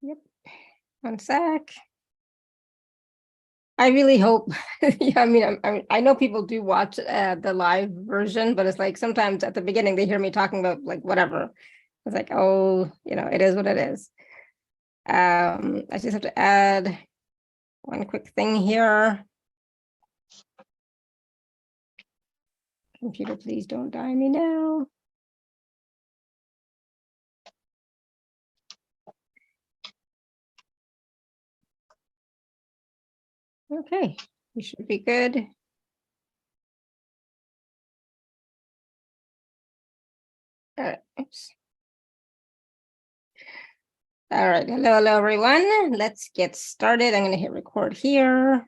Yep. One sec. I really hope. Yeah, I know people do watch the live version, but it's like sometimes at the beginning they hear me talking about like whatever. It's like, oh, it is what it is. I just have to add one quick thing here. Computer, please don't die me now. Okay, we should be good. All right, oops. All right, hello, everyone. Let's get started. I'm going to hit record here.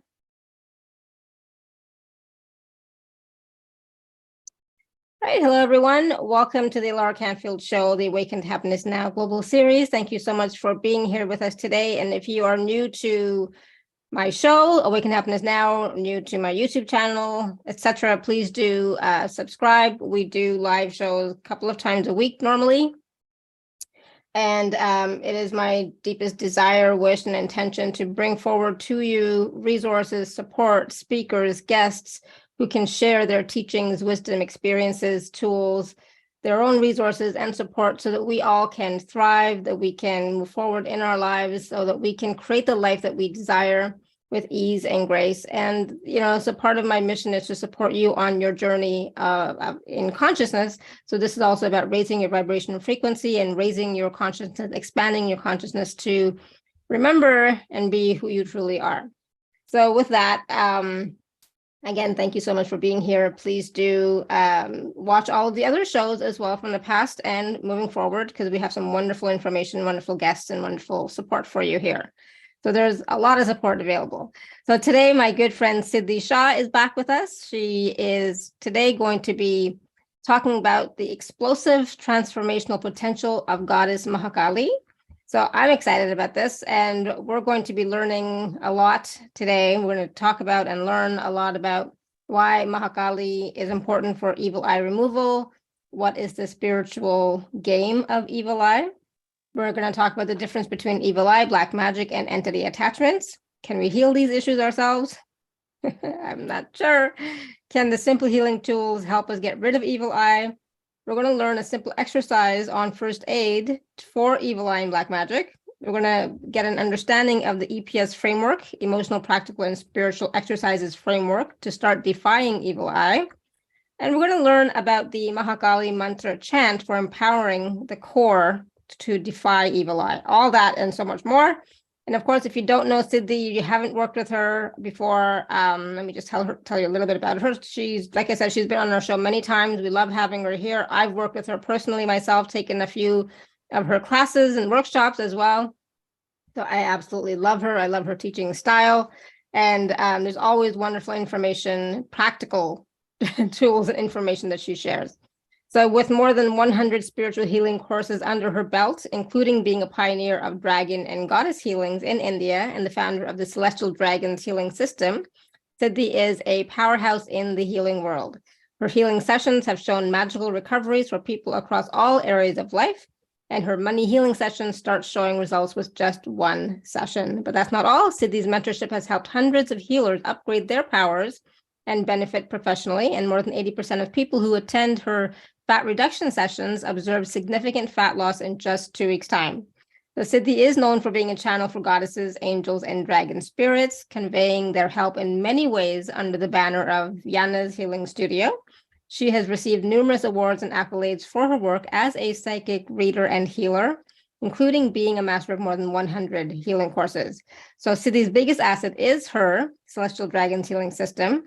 All right, hello, everyone. Welcome to the Laura Canfield Show, the Awakened Happiness Now Global Series. Thank you so much for being here with us today. And if you are new to my show, Awakened Happiness Now, new to my YouTube channel, etc., please do subscribe. We do live shows a couple of times a week normally. And it is my deepest desire, wish, and intention to bring forward to you resources, support, speakers, guests who can share their teachings, wisdom, experiences, tools, their own resources and support so that we all can thrive, that we can move forward in our lives, so that we can create the life that we desire with ease and grace. And, so part of my mission is to support you on your journey in consciousness. So this is also about raising your vibration frequency and raising your consciousness, expanding your consciousness to remember and be who you truly are. So with that, again, thank you so much for being here. Please do watch all of the other shows as well from the past and moving forward, because we have some wonderful information, wonderful guests, and wonderful support for you here. So there's a lot of support available. So today, my good friend Siddhii Shah is back with us. She is today going to be talking about the explosive transformational potential of Goddess Maha Kali. So I'm excited about this, and we're going to be learning a lot today. We're going to talk about and learn a lot about why Maha Kali is important for evil eye removal. What is the spiritual game of evil eye? We're going to talk about the difference between evil eye, black magic, and entity attachments. Can we heal these issues ourselves? I'm not sure. Can the simple healing tools help us get rid of evil eye? We're going to learn a simple exercise on first aid for evil eye and black magic. We're going to get an understanding of the EPS framework, emotional, practical, and spiritual exercises framework to start defying evil eye. And we're going to learn about the Mahakali Mantra Chant for empowering the core to defy evil eye. All that and so much more. And of course, if you don't know Siddhii, you haven't worked with her before, let me just tell you a little bit about her. She's, like I said, she's been on our show many times. We love having her here. I've worked with her personally myself, taken a few of her classes and workshops as well. So I absolutely love her. I love her teaching style. And there's always wonderful information, practical tools and information that she shares. So with more than 100 spiritual healing courses under her belt, including being a pioneer of dragon and goddess healings in India and the founder of the Celestial Dragons Healing System, Siddhii is a powerhouse in the healing world. Her healing sessions have shown magical recoveries for people across all areas of life, and her money healing sessions start showing results with just one session. But that's not all. Siddhii's mentorship has helped hundreds of healers upgrade their powers and benefit professionally, and more than 80% of people who attend her fat reduction sessions observe significant fat loss in just 2 weeks' time. So Siddhii is known for being a channel for goddesses, angels, and dragon spirits, conveying their help in many ways under the banner of Yana's Healing Studio. She has received numerous awards and accolades for her work as a psychic reader and healer, including being a master of more than 100 healing courses. So Siddhii's biggest asset is her Celestial Dragons Healing System,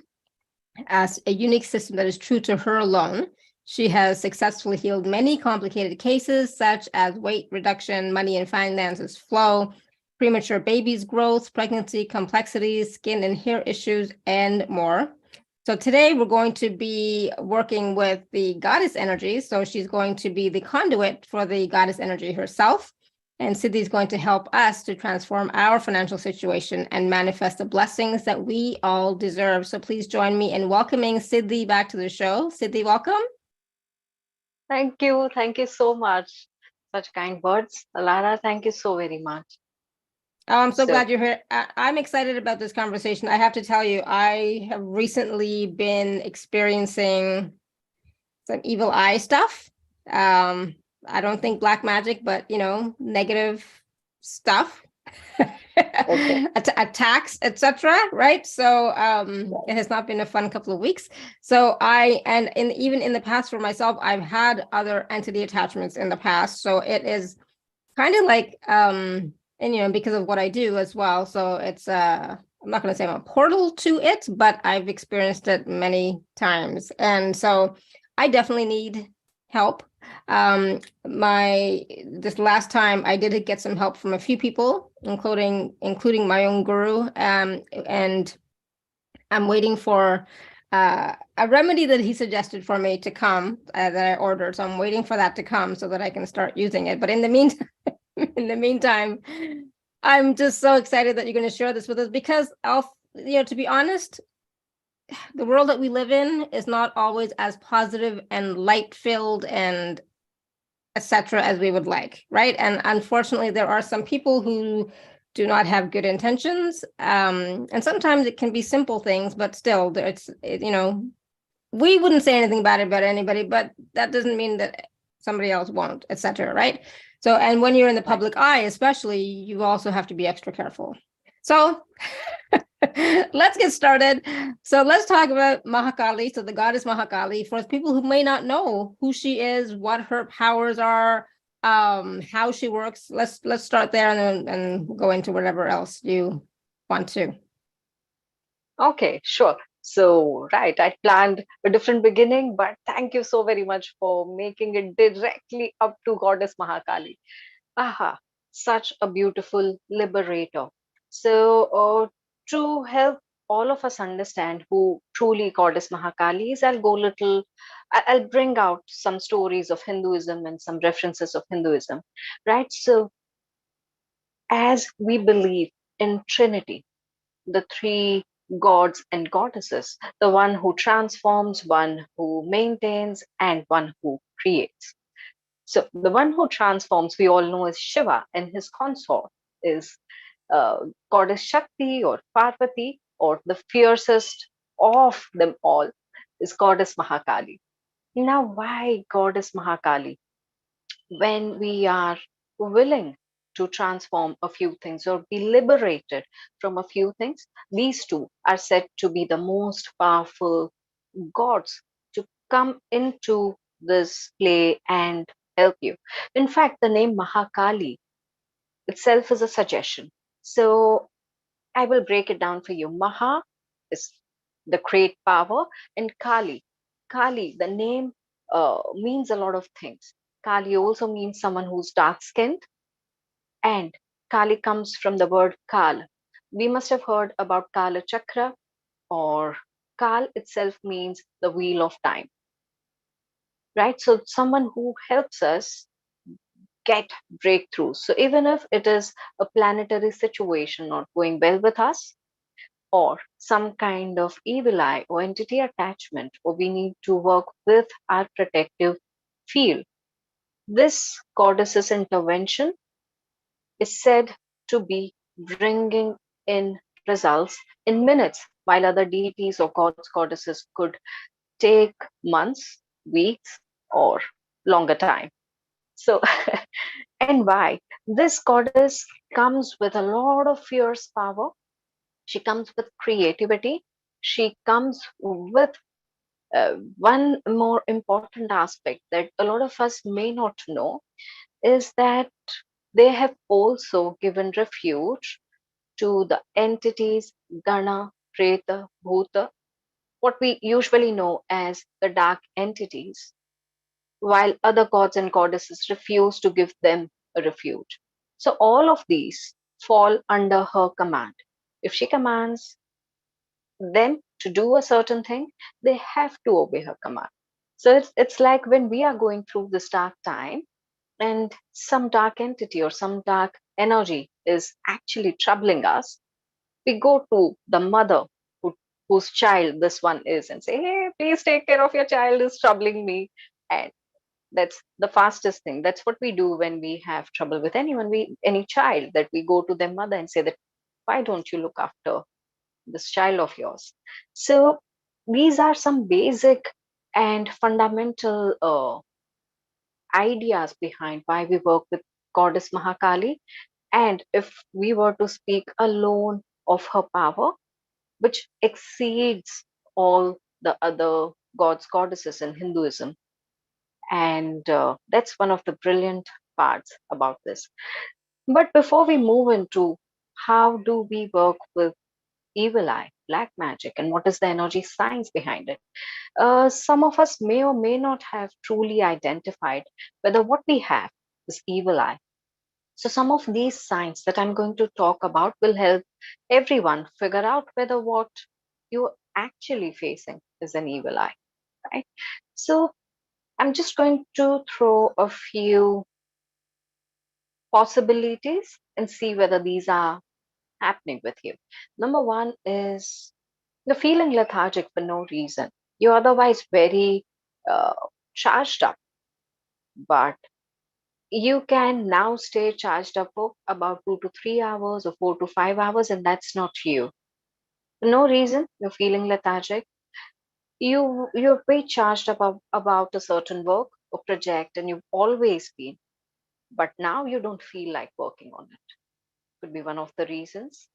as a unique system that is true to her alone. She has successfully healed many complicated cases, such as weight reduction, money and finances flow, premature babies' growth, pregnancy, complexities, skin and hair issues, and more. So today we're going to be working with the goddess energy. So she's going to be the conduit for the goddess energy herself. And Siddhii is going to help us to transform our financial situation and manifest the blessings that we all deserve. So please join me in welcoming Siddhii back to the show. Siddhii, welcome. Thank you. Thank you so much. Such kind words. Lara, thank you so very much. Oh, I'm so glad you're here. I'm excited about this conversation. I have to tell you, I have recently been experiencing some evil eye stuff. I don't think black magic, but negative stuff. Okay. Attacks, etc. Right. So it has not been a fun couple of weeks. So even in the past for myself, I've had other entity attachments in the past. So it is kind of like and because of what I do as well. So it's I'm not going to say I'm a portal to it, but I've experienced it many times. And so I definitely need help. This last time I did get some help from a few people, including my own guru. And I'm waiting for a remedy that he suggested for me to come that I ordered. So I'm waiting for that to come so that I can start using it. But in the meantime, I'm just so excited that you're going to share this with us because to be honest, the world that we live in is not always as positive and light filled and etc. as we would like, right? And unfortunately, there are some people who do not have good intentions. And sometimes it can be simple things, but still, we wouldn't say anything bad about anybody, but that doesn't mean that somebody else won't, etc. Right? So, and when you're in the public eye, especially, you also have to be extra careful. So let's get started. So let's talk about Maha Kali. So the goddess Maha Kali, for people who may not know who she is, what her powers are, how she works. Let's start there and then go into whatever else you want to. Okay, sure. So, right, I planned a different beginning, but thank you so very much for making it directly up to Goddess Mahakali. Aha, such a beautiful liberator. So, to help all of us understand who truly Goddess Mahakali is, I'll bring out some stories of Hinduism and some references of Hinduism, right? So, as we believe in Trinity, the three gods and goddesses, the one who transforms, one who maintains, and one who creates. So, the one who transforms, we all know, is Shiva, and his consort is goddess Shakti or Parvati, or the fiercest of them all is goddess Mahakali. Now, why goddess Mahakali? When we are willing to transform a few things or be liberated from a few things, these two are said to be the most powerful gods to come into this play and help you. In fact, the name Mahakali itself is a suggestion. So I will break it down for you. Maha is the great power, and Kali, the name means a lot of things. Kali also means someone who's dark skinned, and Kali comes from the word Kal. We must have heard about Kala Chakra, or Kal itself means the wheel of time, right? So, someone who helps us get breakthroughs. So, even if it is a planetary situation not going well with us, or some kind of evil eye or entity attachment, or we need to work with our protective field. This goddess's intervention is said to be bringing in results in minutes, while other deities or gods, goddesses could take months, weeks, or longer time. So, and why? This goddess comes with a lot of fierce power. She comes with creativity. She comes with one more important aspect that a lot of us may not know is that they have also given refuge to the entities Gana, Preta, Bhuta, what we usually know as the dark entities, while other gods and goddesses refuse to give them a refuge. So all of these fall under her command. If she commands them to do a certain thing, they have to obey her command. So it's like when we are going through this dark time and some dark entity or some dark energy is actually troubling us, we go to the mother whose child this one is and say, hey, please take care of your child is troubling me. And That's the fastest thing. That's what we do when we have trouble with anyone, any child, that we go to their mother and say that, why don't you look after this child of yours? So these are some basic and fundamental ideas behind why we work with Goddess Mahakali. And if we were to speak alone of her power, which exceeds all the other gods, goddesses in Hinduism, and that's one of the brilliant parts about this. But before we move into how do we work with evil eye, black magic, and what is the energy science behind it, some of us may or may not have truly identified whether what we have is evil eye. So, some of these signs that I'm going to talk about will help everyone figure out whether what you're actually facing is an evil eye, right? So, I'm just going to throw a few possibilities and see whether these are happening with you. Number one is the feeling lethargic for no reason. You're otherwise very uh, charged up, but you can now stay charged up for about 2 to 3 hours or 4 to 5 hours, and that's not you. For no reason, you're feeling lethargic. You're very charged about a certain work or project, and you've always been, but now you don't feel like working on it. Could be one of the reasons.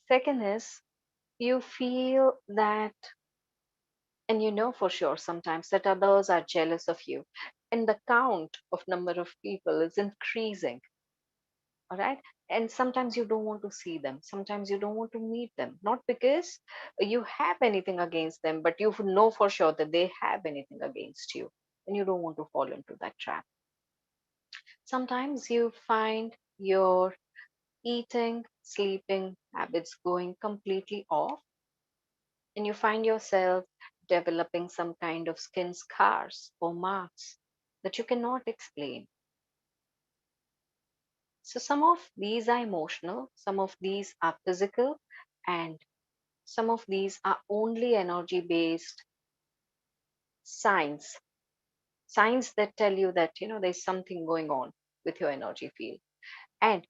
Second is you feel that, and you know for sure sometimes that others are jealous of you, and the count of number of people is increasing. All right. And sometimes you don't want to see them, sometimes you don't want to meet them, not because you have anything against them, but you know for sure that they have anything against you, and you don't want to fall into that trap. Sometimes you find your eating, sleeping habits going completely off, and you find yourself developing some kind of skin scars or marks that you cannot explain. So, some of these are emotional, some of these are physical, and some of these are only energy based signs, signs that tell you that, there's something going on with your energy field. And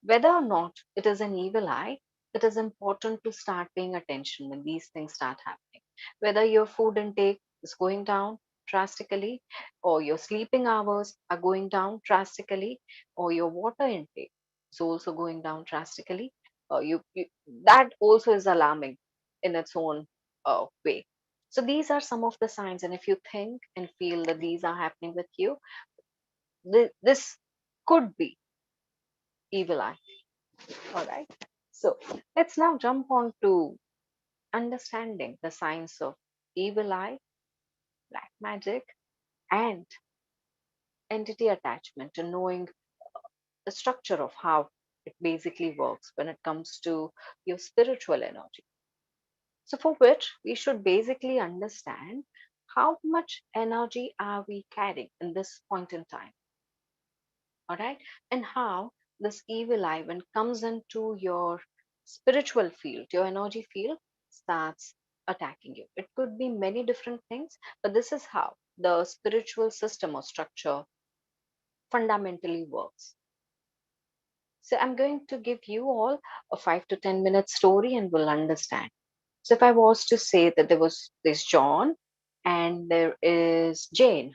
whether or not it is an evil eye, it is important to start paying attention when these things start happening. Whether your food intake is going down drastically, or your sleeping hours are going down drastically, or your water intake is also going down drastically, that also is alarming in its own way. So these are some of the signs, and if you think and feel that these are happening with you, this could be evil eye. All right. So let's now jump on to understanding the science of evil eye, black magic, and entity attachment, and knowing the structure of how it basically works when it comes to your spiritual energy. So, for which we should basically understand how much energy are we carrying in this point in time, all right, and how this evil eye, when comes into your spiritual field, your energy field, starts attacking you. It could be many different things, but this is how the spiritual system or structure fundamentally works. So I'm going to give you all a 5 to 10 minute story, and we'll understand. So if I was to say that there was this John and there is Jane,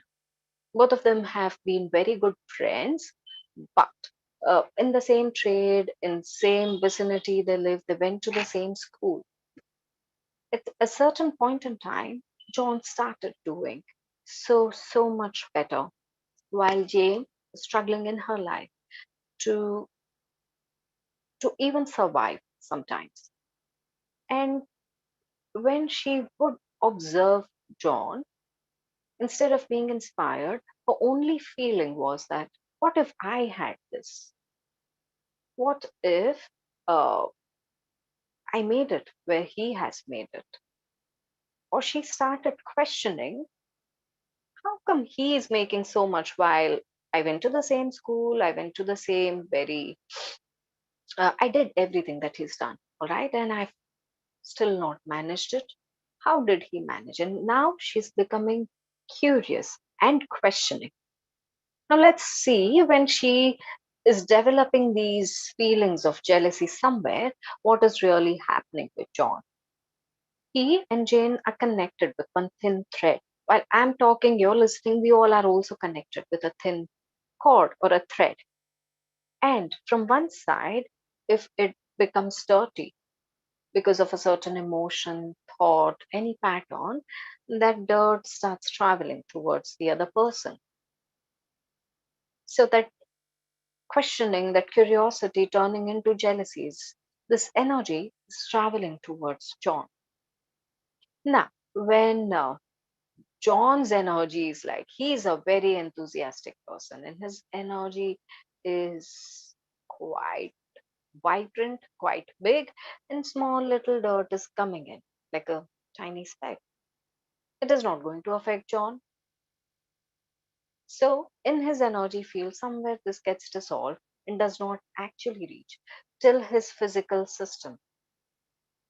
both of them have been very good friends, but in the same trade, in same vicinity they live, they went to the same school. At a certain point in time, John started doing so much better, while Jane was struggling in her life to even survive sometimes. And when she would observe John, instead of being inspired, her only feeling was that, what if I had this? What if I made it where he has made it? Or she started questioning, how come he is making so much while I went to the same school, I went to the same very, I did everything that he's done, all right, and I've still not managed it. How did he manage? And now she's becoming curious and questioning. Now, let's see when she is developing these feelings of jealousy somewhere, what is really happening with John. He and Jane are connected with one thin thread. While I'm talking, you're listening, we all are also connected with a thin cord or a thread. And from one side, if it becomes dirty because of a certain emotion, thought, any pattern, that dirt starts traveling towards the other person. So that questioning, that curiosity turning into jealousies, this energy is traveling towards John. Now, when John's energy is like, he's a very enthusiastic person and his energy is quite vibrant, quite big, and small little dirt is coming in like a tiny speck. It is not going to affect John. So, in his energy field, somewhere this gets dissolved and does not actually reach till his physical system.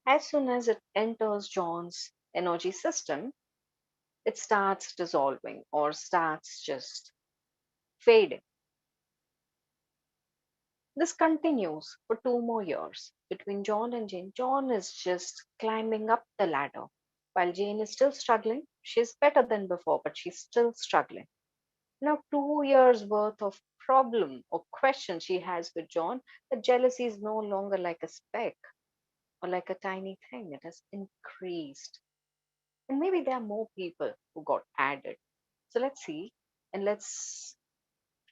As soon as it enters John's energy system, it starts dissolving or starts just fading. This continues for 2 more years between John and Jane. John is just climbing up the ladder while Jane is still struggling. She's better than before, but she's still struggling. Now, 2 years worth of problem or question she has with John, the jealousy is no longer like a speck or like a tiny thing. It has increased. And maybe there are more people who got added. So let's see and let's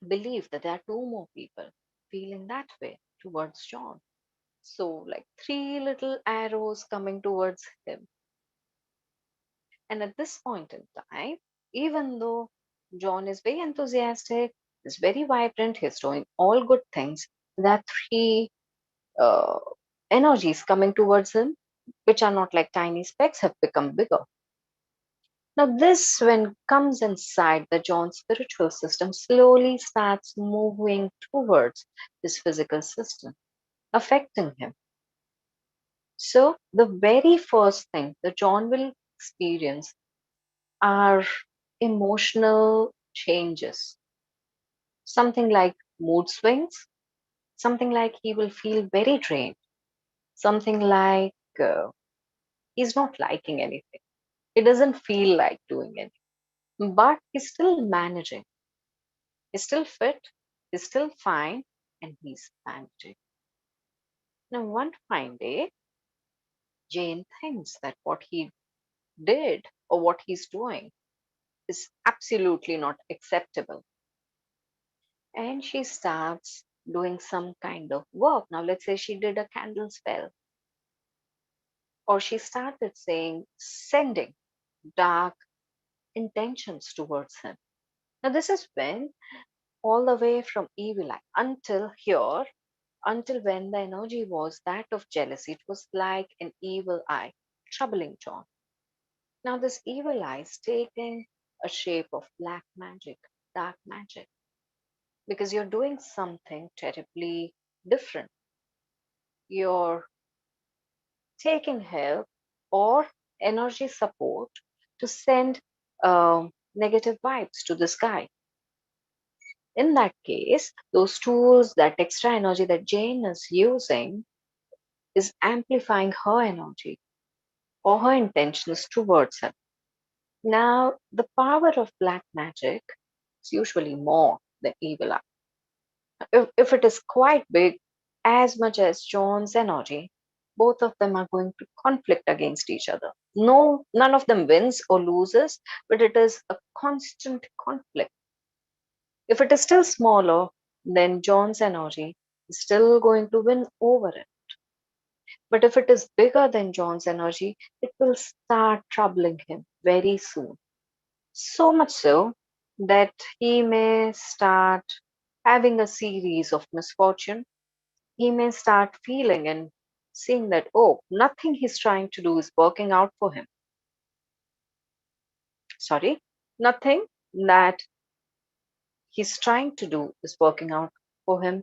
believe that there are 2 more people feeling that way towards John. So, like 3 little arrows coming towards him. And at this point in time, even though John is very enthusiastic, is very vibrant, he's doing all good things, there are three uh, energies coming towards him, which are not like tiny specks, have become bigger. Now, this, when comes inside the John spiritual system, slowly starts moving towards his physical system, affecting him. So, the very first thing that John will experience are emotional changes, something like mood swings, something like he will feel very drained, something like he's not liking anything. He doesn't feel like doing anything, but he's still managing. He's still fit, he's still fine, and he's managing. Now, one fine day, Jane thinks that what he did or what he's doing is absolutely not acceptable. And she starts doing some kind of work. Now, let's say she did a candle spell, or she started saying, sending dark intentions towards him. Now, this is when, all the way from Eveil until here, until when the energy was that of jealousy, it was like an evil eye troubling John. Now, this evil eye is taking a shape of black magic, dark magic, because you're doing something terribly different. You're taking help or energy support to send negative vibes to this guy. In that case, those tools, that extra energy that Jane is using, is amplifying her energy or her intentions towards him. Now, the power of black magic is usually more than evil eye. If it is quite big, as much as John's energy, both of them are going to conflict against each other. No, none of them wins or loses, but it is a constant conflict. If it is still smaller, then John's energy is still going to win over it. But if it is bigger than John's energy, it will start troubling him very soon. So much so that he may start having a series of misfortune. He may start feeling and seeing that, oh, nothing he's trying to do is working out for him. Sorry, nothing that he's trying to do is working out for him.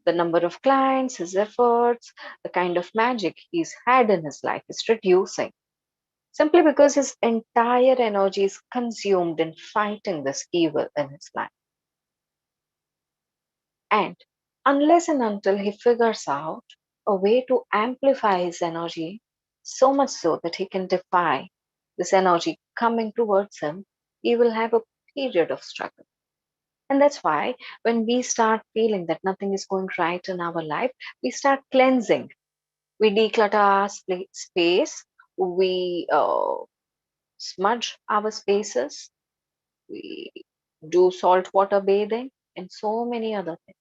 The number of clients, his efforts, the kind of magic he's had in his life is reducing. simply because his entire energy is consumed in fighting this evil in his life. And unless and until he figures out a way to amplify his energy so much so that he can defy this energy coming towards him, he will have a period of struggle. And that's why when we start feeling that nothing is going right in our life, we start cleansing. We declutter our space, we smudge our spaces, we do saltwater bathing, and so many other things.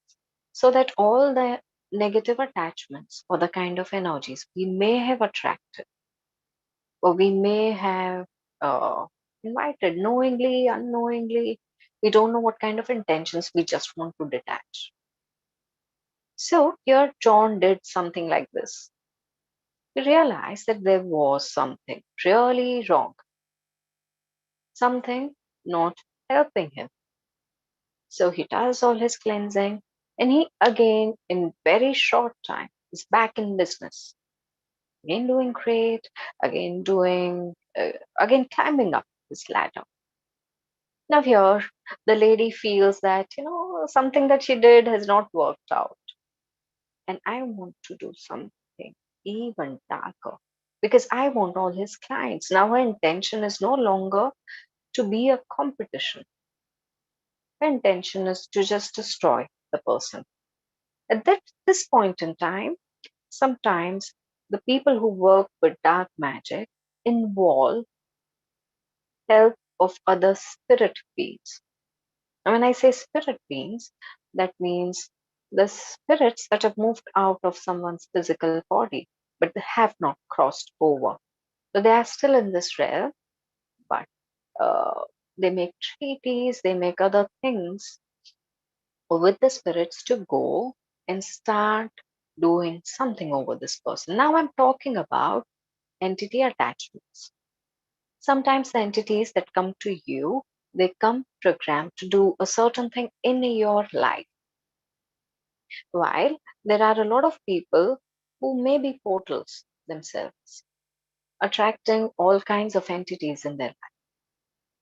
So that all the negative attachments or the kind of energies we may have attracted or we may have uh, invited knowingly, unknowingly, we don't know what kind of intentions we just want to detach. So here John did something like this. He realized that there was something really wrong, something not helping him. So he does all his cleansing and he again, in very short time, is back in business. Again doing great, again climbing up this ladder. Now here, the lady feels that, something that she did has not worked out. And I want to do something even darker because I want all his clients. Now her intention is no longer to be a competition. Her intention is to just destroy the person. This point in time, sometimes the people who work with dark magic involve help of other spirit beings. And when I say spirit beings, that means the spirits that have moved out of someone's physical body, but they have not crossed over. So they are still in this realm, but uh, they make treaties, they make other things with the spirits to go and start doing something over this person. Now I'm talking about entity attachments. Sometimes the entities that come to you, they come programmed to do a certain thing in your life. While there are a lot of people who may be portals themselves, attracting all kinds of entities in their life.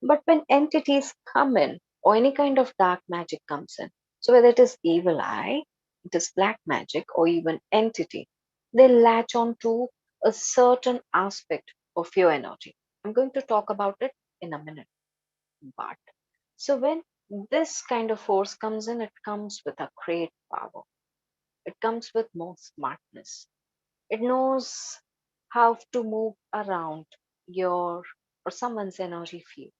But when entities come in, or any kind of dark magic comes in, so whether it is evil eye, it is black magic, or even entity, they latch on to a certain aspect of your energy. I'm going to talk about it in a minute. But so when this kind of force comes in, it comes with a great power. It comes with more smartness. It knows how to move around your or someone's energy field.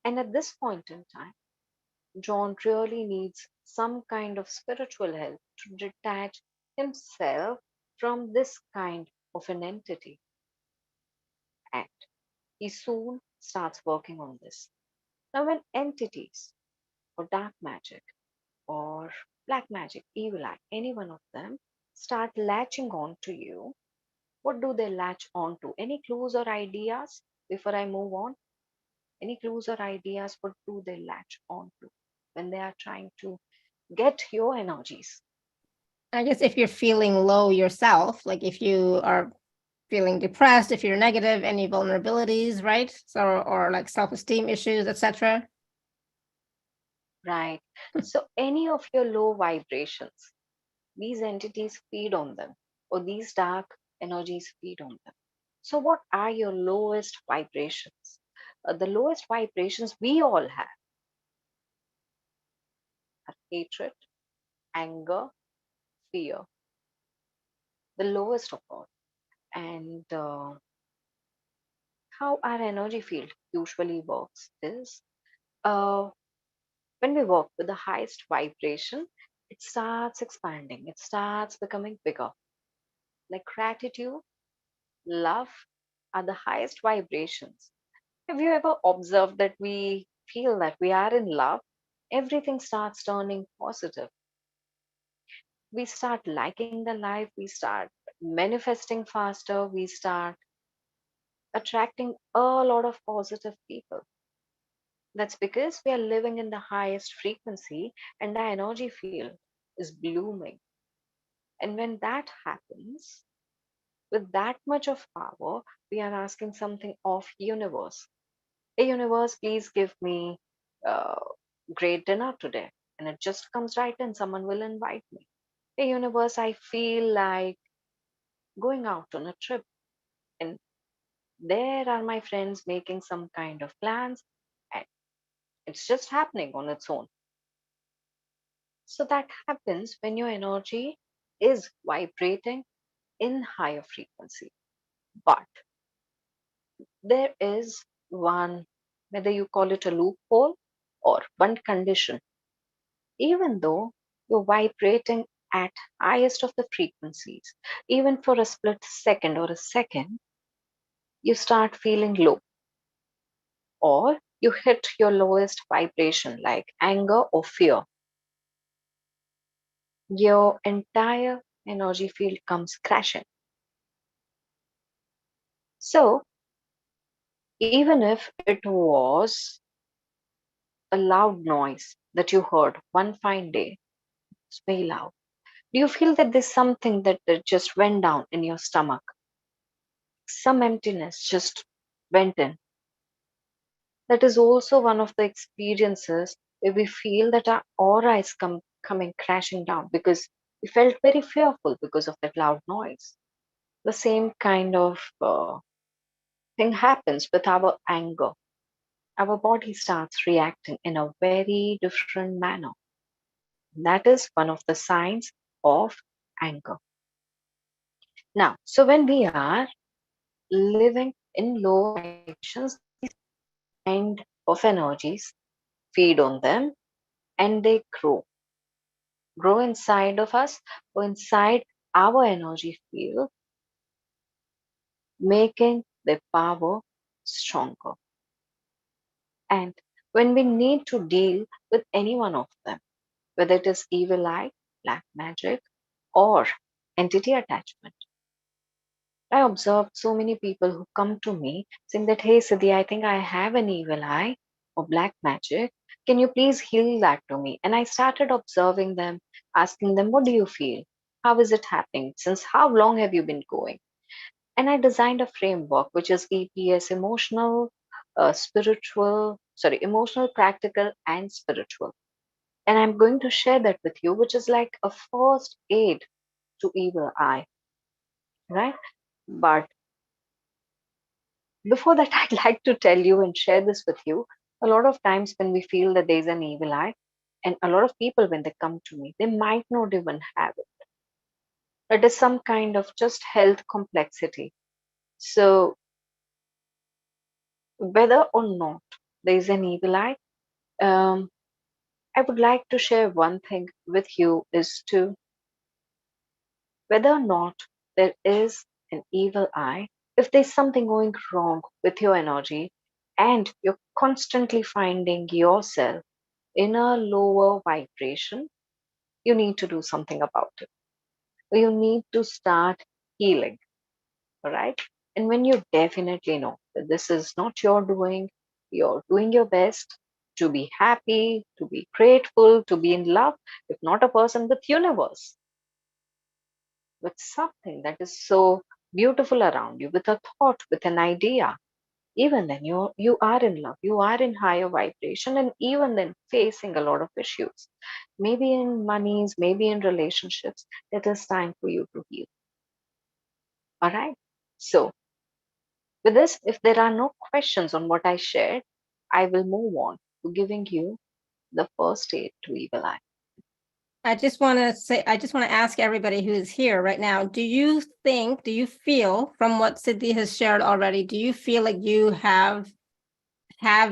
And at this point in time, John really needs some kind of spiritual help to detach himself from this kind of an entity. And he soon starts working on this. Now, when entities or dark magic or black magic, evil eye, any one of them start latching on to you, what do they latch on to? Any clues or ideas before I move on? Any clues or ideas? What do they latch on to when they are trying to get your energies? I guess if you're feeling low yourself, like if you are feeling depressed, if you're negative, any vulnerabilities, right? So, or like self-esteem issues, etc. Right. So, any of your low vibrations, these entities feed on them, or these dark energies feed on them. So, what are your lowest vibrations? The lowest vibrations we all have are hatred, anger, fear, the lowest of all. And how our energy field usually works is uh, when we work with the highest vibration, it starts expanding, it starts becoming bigger. Like gratitude, love are the highest vibrations. Have you ever observed that we feel that we are in love? Everything starts turning positive. We start liking the life, we start manifesting faster, we start attracting a lot of positive people. That's because we are living in the highest frequency and the energy field is blooming. And when that happens, With that much of power, we are asking something of universe. Hey universe, please give me uh, great dinner today. And it just comes right in, someone will invite me. Hey universe, I feel like going out on a trip. And there are my friends making some kind of plans. And it's just happening on its own. So that happens when your energy is vibrating in higher frequency. But there is one, whether you call it a loophole or one condition, even though you're vibrating at highest of the frequencies, even for a split second or a second, you start feeling low, or you hit your lowest vibration like anger or fear. Your entire energy field comes crashing. So even if it was a loud noise that you heard one fine day, it's very loud. Do you feel that there's something that just went down in your stomach? Some emptiness just went in. That is also one of the experiences where we feel that our aura is coming crashing down because we felt very fearful because of that loud noise. The same kind of thing happens with our anger. Our body starts reacting in a very different manner. That is one of the signs of anger. Now, so when we are living in low vibrations, these kind of energies feed on them and they grow inside of us or inside our energy field, making their power stronger. And when we need to deal with any one of them, whether it is evil eye, black magic, or entity attachment, I observed so many people who come to me saying that, hey, Siddhi, I think I have an evil eye or black magic. Can you please heal that to me? And I started observing them, asking them, what do you feel? How is it happening? Since how long have you been going? And I designed a framework, which is EPS emotional, practical, and spiritual. And I'm going to share that with you, which is like a first aid to evil eye, right? But before that, I'd like to tell you and share this with you. A lot of times when we feel that there's an evil eye, and a lot of people, when they come to me, they might not even have it. It is some kind of just health complexity. So, whether or not there is an evil eye, um, I would like to share one thing with you is to whether or not there is an evil eye, if there's something going wrong with your energy and you're constantly finding yourself in a lower vibration, you need to do something about it. You need to start healing, all right? And when you definitely know that this is not your doing, you're doing your best to be happy, to be grateful, to be in love, if not a person with universe, with something that is so beautiful around you, with a thought, with an idea, even then you are in love, you are in higher vibration, and even then facing a lot of issues, maybe in monies, maybe in relationships, it is time for you to heal. All right. So with this, if there are no questions on what I shared, I will move on to giving you the first aid to evil eye. I just want to ask everybody who is here right now, do you feel from what Siddhi has shared already, do you feel like you have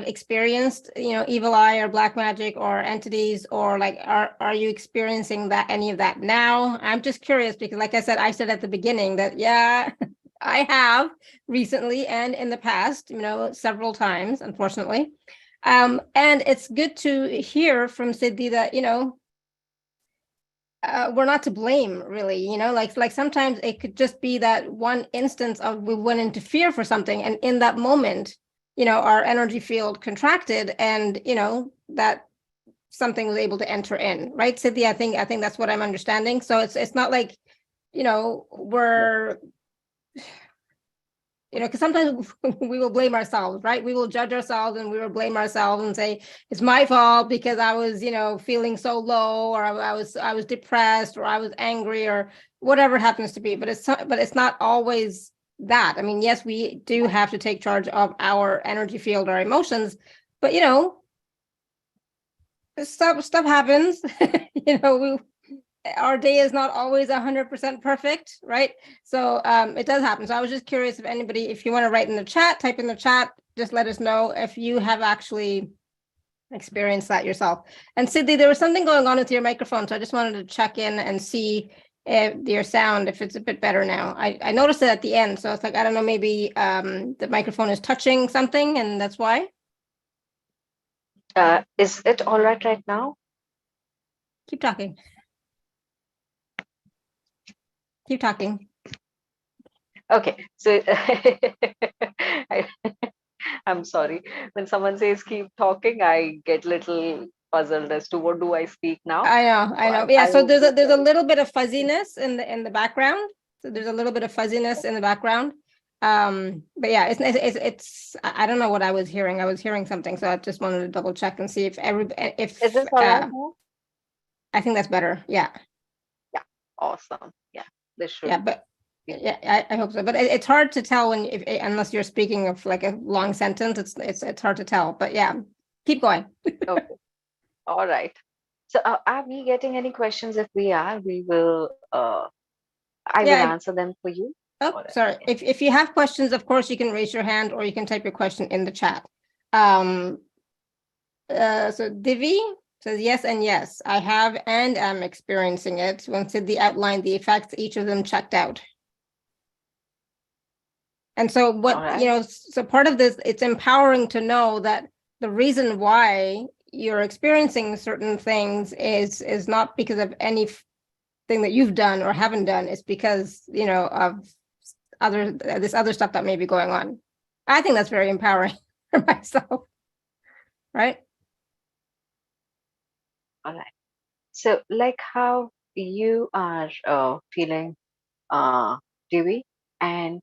experienced, evil eye or black magic or entities, or like, are you experiencing any of that now? I'm just curious because like I said at the beginning that, yeah, I have recently and in the past, several times, unfortunately. And it's good to hear from Siddhi that, we're not to blame, really, like sometimes it could just be that one instance of we went into fear for something, and in that moment, our energy field contracted, and that something was able to enter in, right, Siddhi? I think that's what I'm understanding. So it's not like, Yeah. we're because sometimes we will blame ourselves, right? We will judge ourselves and we will blame ourselves and say it's my fault because I was, feeling so low, or I was depressed, or I was angry, or whatever it happens to be. But it's not always that. I mean, yes, we do have to take charge of our energy field, our emotions, but stuff happens. We our day is not always 100% perfect, right? So it does happen. So I was just curious if anybody, if you want to write in the chat, type in the chat, just let us know if you have actually experienced that yourself. And Siddhii, there was something going on with your microphone, so I just wanted to check in and see if your sound, if it's a bit better now. I noticed it at the end, so it's like, I don't know, maybe the microphone is touching something and that's why. Is it all right now? Keep talking. Keep talking. Okay, so I, I'm sorry. When someone says keep talking, I get little puzzled as to what do I speak now. I know. So Yeah. I So will there's just a little bit of fuzziness in the background. So there's a little bit of fuzziness in the background. But yeah, it's I don't know what I was hearing. I was hearing something, so I just wanted to double check and see if Is this all right now? I think that's better. Yeah. Yeah, awesome. Yeah, this should Yeah, but be. yeah, I hope so. But it's hard to tell when if unless you're speaking of like a long sentence, it's hard to tell. But yeah, keep going. Okay, all right. So are we getting any questions? If we are, I will Yeah. answer them for you. Oh, All right. sorry. If you have questions, of course, you can raise your hand or you can type your question in the chat. So Divi says yes and yes. I have and am experiencing it. When Siddhii outlined the effects, each of them checked out. And so All right. so part of this, it's empowering to know that the reason why you're experiencing certain things is not because of anything that you've done or haven't done. It's because, of this other stuff that may be going on. I think that's very empowering for myself, right? All right. So, like how you are feeling, Devi, and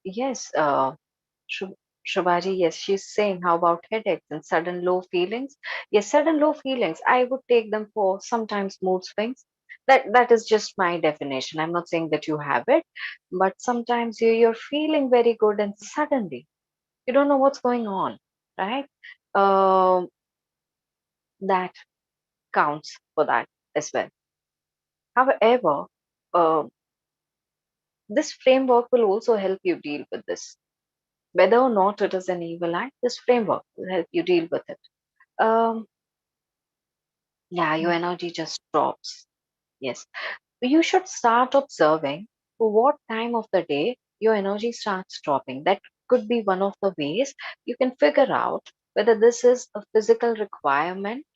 yes, Shub- Shubhaji, yes, she's saying, how about headaches and sudden low feelings? Yes, sudden low feelings. I would take them for sometimes mood swings. That is just my definition. I'm not saying that you have it, but sometimes you're feeling very good and suddenly you don't know what's going on, right? Um, that counts for that as well. However, uh, this framework will also help you deal with this. Whether or not it is an evil act, this framework will help you deal with it. Um, yeah, your energy just drops. Yes. You should start observing what time of the day your energy starts dropping. That could be one of the ways you can figure out whether this is a physical requirement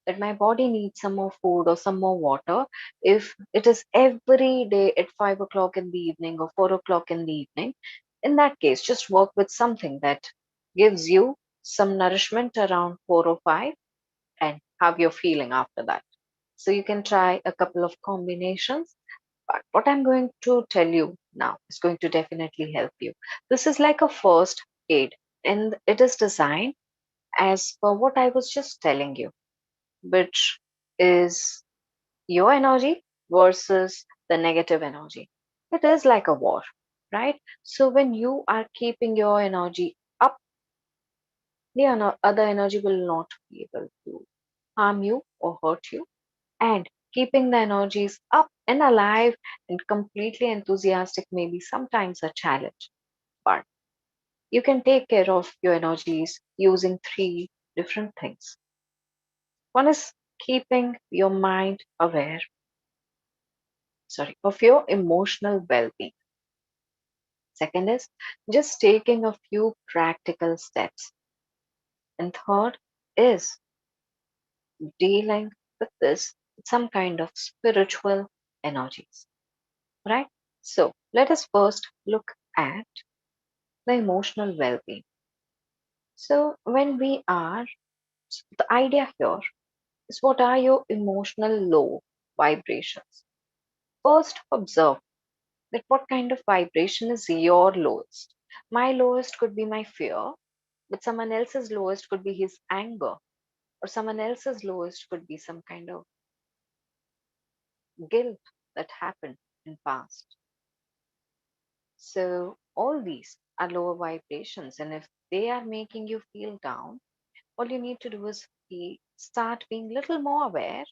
that my body needs some more food or some more water. If it is every day at 5 o'clock in the evening or 4 o'clock in the evening, in that case, just work with something that gives you some nourishment around 4 or 5 and how you're feeling after that. So you can try a couple of combinations. But what I'm going to tell you now is going to definitely help you. This is like a first aid, and it is designed as per what I was just telling you, which is your energy versus the negative energy. It is like a war, right? So when you are keeping your energy up, the other energy will not be able to harm you or hurt you. And keeping the energies up and alive and completely enthusiastic may be sometimes a challenge. But you can take care of your energies using three different things. One is keeping your mind aware, sorry, of your emotional well-being. Second is just taking a few practical steps. And third is dealing with this with some kind of spiritual energies, right? So let us first look at the emotional well-being. So when we are, the idea here is what are your emotional low vibrations? First, observe. that what kind of vibration is your lowest. My lowest could be my fear, but someone else's lowest could be his anger, or someone else's lowest could be some kind of guilt that happened in past. So all these are lower vibrations, and if they are making you feel down, all you need to do is start being little more aware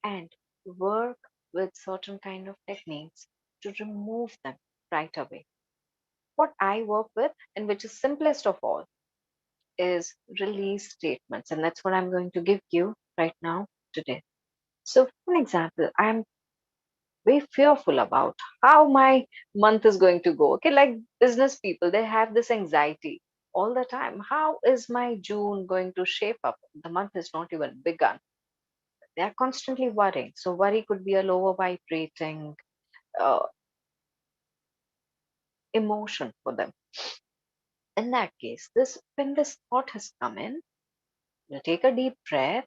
and work with certain kind of techniques to remove them right away. What I work with, and which is simplest of all, is release statements, and that's what I'm going to give you right now today. So, for example, I'm very fearful about how my month is going to go. Okay, like business people, they have this anxiety all the time. How is my June going to shape up? The month is not even begun. They are constantly worrying. So, worry could be a lower vibrating uh, emotion for them. In that case, this when this thought has come in, you take a deep breath,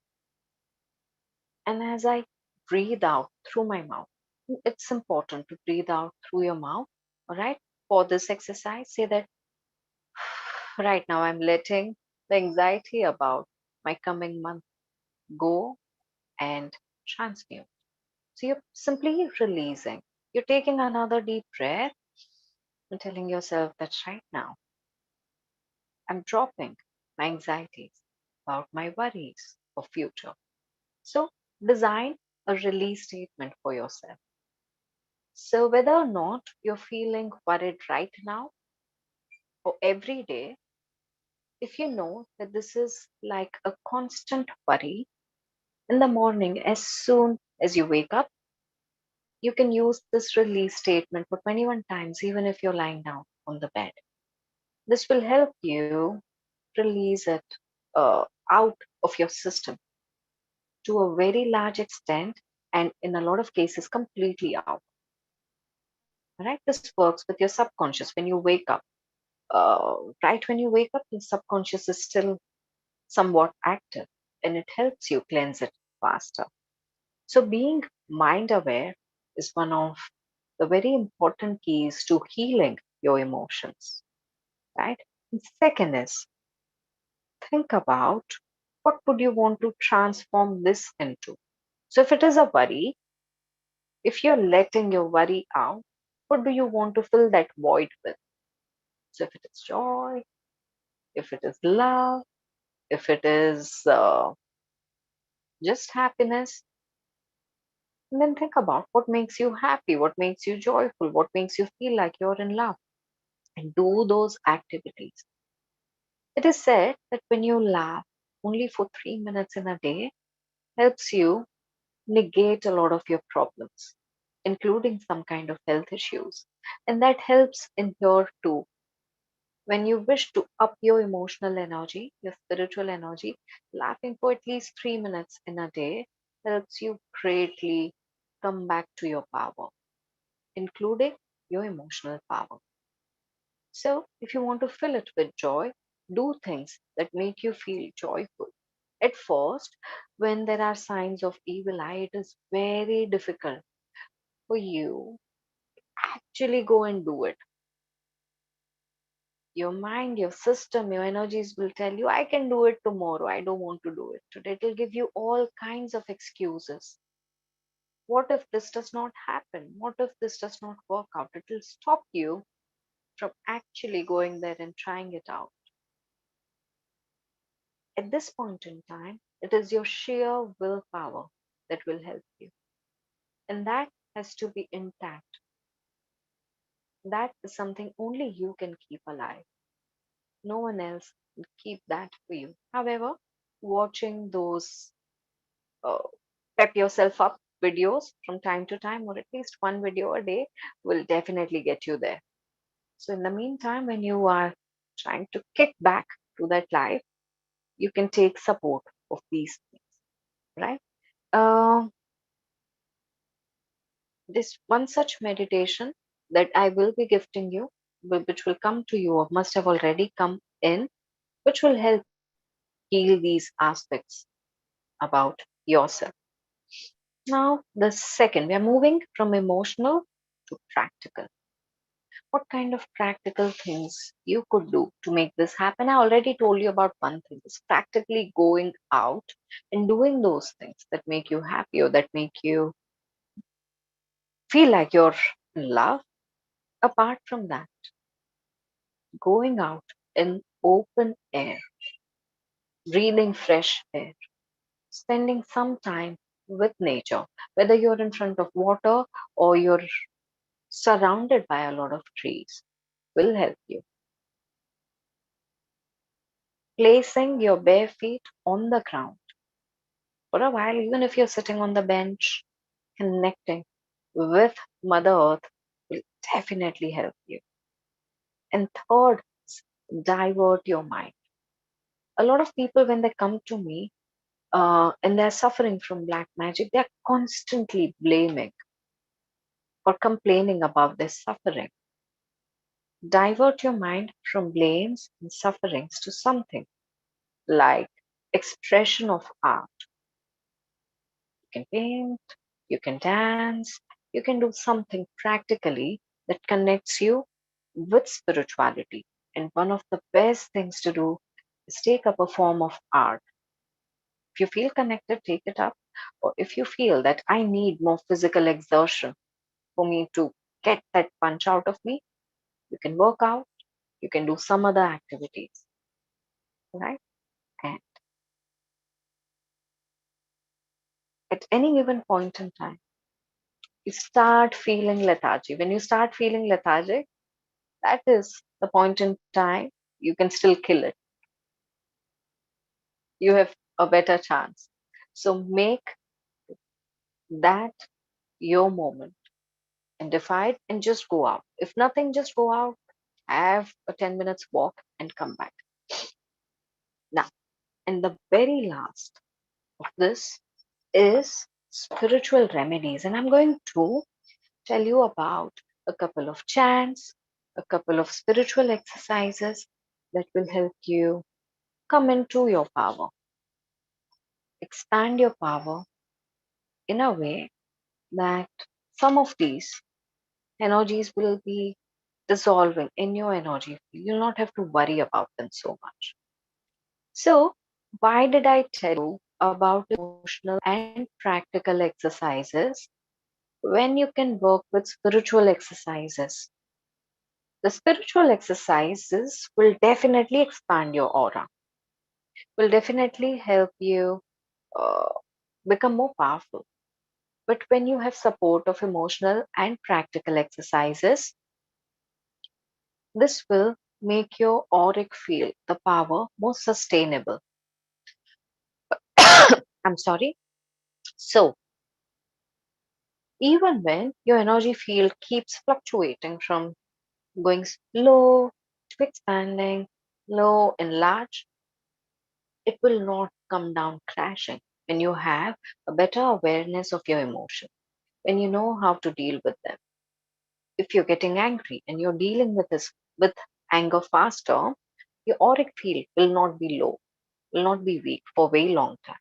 and as I breathe out through my mouth, it's important to breathe out through your mouth. All right. For this exercise, say that right now I'm letting the anxiety about my coming month go and transmute. So you're simply releasing. You're taking another deep breath and telling yourself that right now I'm dropping my anxieties about my worries of future. So design a release statement for yourself. So whether or not you're feeling worried right now or every day, if you know that this is like a constant worry, in the morning, as soon as you wake up, you can use this release statement for 21 times, even if you're lying down on the bed. This will help you release it out of your system to a very large extent, and in a lot of cases, completely out. Right? This works with your subconscious when you wake up. Right when you wake up, your subconscious is still somewhat active, and it helps you cleanse it faster. So, being mind aware is one of the very important keys to healing your emotions, right? And second is think about what would you want to transform this into. So, if it is a worry, if you're letting your worry out, what do you want to fill that void with? So, if it is joy, if it is love, if it is just happiness, and then think about what makes you happy, what makes you joyful, what makes you feel like you're in love, and do those activities. It is said that when you laugh only for 3 minutes in a day, helps you negate a lot of your problems, including some kind of health issues. And that helps in here too. When you wish to up your emotional energy, your spiritual energy, laughing for at least 3 minutes in a day helps you greatly come back to your power, including your emotional power. So, if you want to fill it with joy, do things that make you feel joyful. At first, when there are signs of evil eye, it is very difficult for you actually go and do it. Your mind, your system, your energies will tell you, I can do it tomorrow. I don't want to do it today. It will give you all kinds of excuses. What if this does not happen? What if this does not work out? It will stop you from actually going there and trying it out. At this point in time, it is your sheer willpower that will help you. And that has to be intact. That is something only you can keep alive. No one else will keep that for you. However, watching those uh, pep yourself up videos from time to time, or at least one video a day, will definitely get you there. So, in the meantime, when you are trying to kick back to that life, you can take support of these things, right? Uh, this one such meditation that I will be gifting you, which will come to you or must have already come in, which will help heal these aspects about yourself. Now, the second, we are moving from emotional to practical. What kind of practical things you could do to make this happen? I already told you about one thing. It's practically going out and doing those things that make you happy or that make you feel like you're in love. Apart from that, going out in open air, breathing fresh air, spending some time with nature, whether you're in front of water or you're surrounded by a lot of trees, will help you. Placing your bare feet on the ground for a while, even if you're sitting on the bench, connecting with Mother Earth will definitely help you. And third, divert your mind. A lot of people, when they come to me and they're suffering from black magic, they're constantly blaming or complaining about their suffering. Divert your mind from blames and sufferings to something like expression of art. You can paint, you can dance, you can do something practically that connects you with spirituality. And one of the best things to do is take up a form of art. If you feel connected, take it up. Or if you feel that I need more physical exertion for me to get that punch out of me, you can work out, you can do some other activities, right? And at any given point in time, you start feeling lethargy. When you start feeling lethargic, that is the point in time you can still kill it. You have a better chance. So make that your moment and defy it and just go out. If nothing, just go out, have a 10 minutes walk and come back. Now, and the very last of this is spiritual remedies. And I'm going to tell you about a couple of chants, a couple of spiritual exercises that will help you come into your power, expand your power in a way that some of these energies will be dissolving in your energy field. You'll not have to worry about them so much. So, why did I tell you about emotional and practical exercises when you can work with spiritual exercises? The spiritual exercises will definitely expand your aura, will definitely help you uh, become more powerful. But when you have support of emotional and practical exercises, this will make your auric field, the power, more sustainable. I'm sorry. So, even when your energy field keeps fluctuating from going low to expanding, low and large, it will not come down crashing when you have a better awareness of your emotion, when you know how to deal with them. If you're getting angry and you're dealing with this with anger faster, your auric field will not be low, will not be weak for a very long time.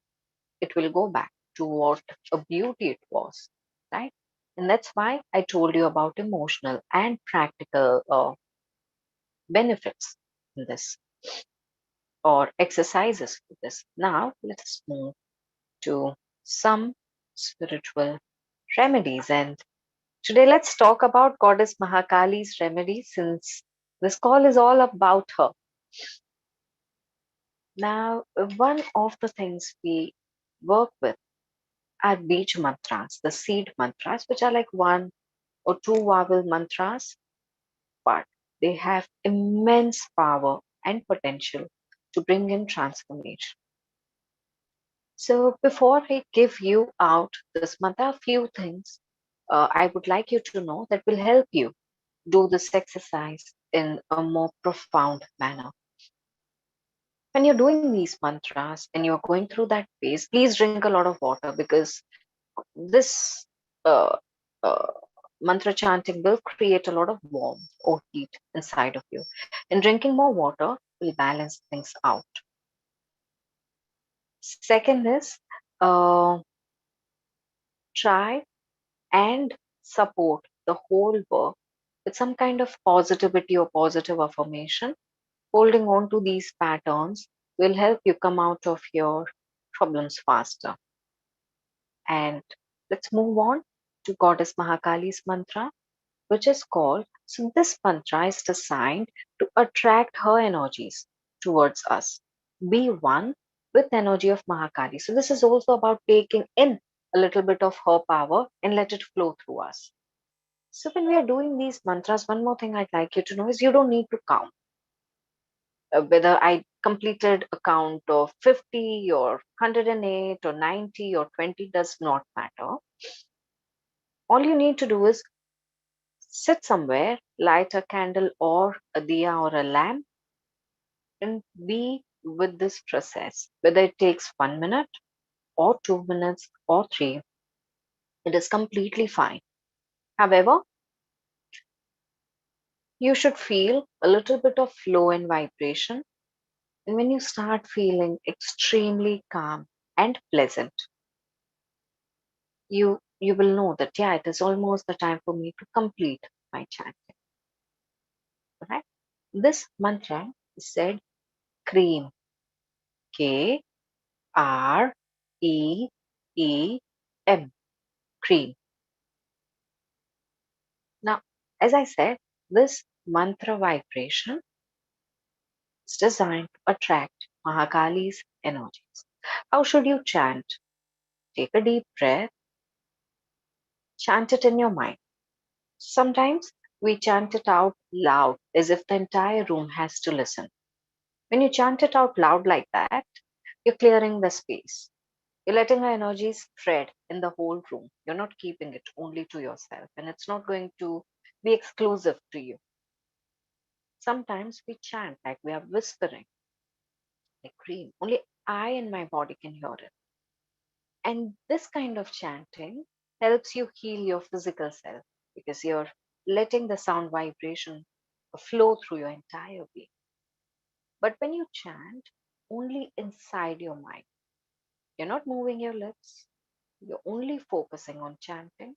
It will go back to what a beauty it was, right? And that's why I told you about emotional and practical benefits in this or exercises for this. Now, let us move to some spiritual remedies. And today, let's talk about Goddess Mahakali's remedies since this call is all about her. Now, one of the things we work with are beach mantras, the seed mantras, which are like one or two vowel mantras, but they have immense power and potential to bring in transformation. So, before I give you out this mantra, a few things I would like you to know that will help you do this exercise in a more profound manner. When you're doing these mantras and you're going through that phase, please drink a lot of water because this uh, uh, mantra chanting will create a lot of warmth or heat inside of you. And drinking more water will balance things out. Second is uh, try and support the whole work It's some kind of positivity or positive affirmation. Holding on to these patterns will help you come out of your problems faster. And let's move on to Goddess Mahakali's mantra, which is called. So, this mantra is designed to attract her energies towards us. Be one with the energy of Mahakali. So, this is also about taking in a little bit of her power and let it flow through us. So, when we are doing these mantras, one more thing I'd like you to know is you don't need to count. Whether I completed a count of 50 or 108 or 90 or 20 does not matter. All you need to do is sit somewhere, light a candle or a diya or a lamp, and be with this process. Whether it takes 1 minute or 2 minutes or three, it is completely fine. However, you should feel a little bit of flow and vibration. And when you start feeling extremely calm and pleasant, you will know that yeah, it is almost the time for me to complete my chanting. Right? This mantra is said cream. K R E E M, cream. Now, as I said, this mantra vibration is designed to attract Mahakali's energies. How should you chant? Take a deep breath, chant it in your mind. Sometimes we chant it out loud as if the entire room has to listen. When you chant it out loud like that, you're clearing the space. You're letting the energy spread in the whole room. You're not keeping it only to yourself, and it's not going to be exclusive to you. Sometimes we chant like we are whispering, like cream. Only I and my body can hear it. And this kind of chanting helps you heal your physical self because you're letting the sound vibration flow through your entire being. But when you chant only inside your mind, you're not moving your lips, you're only focusing on chanting.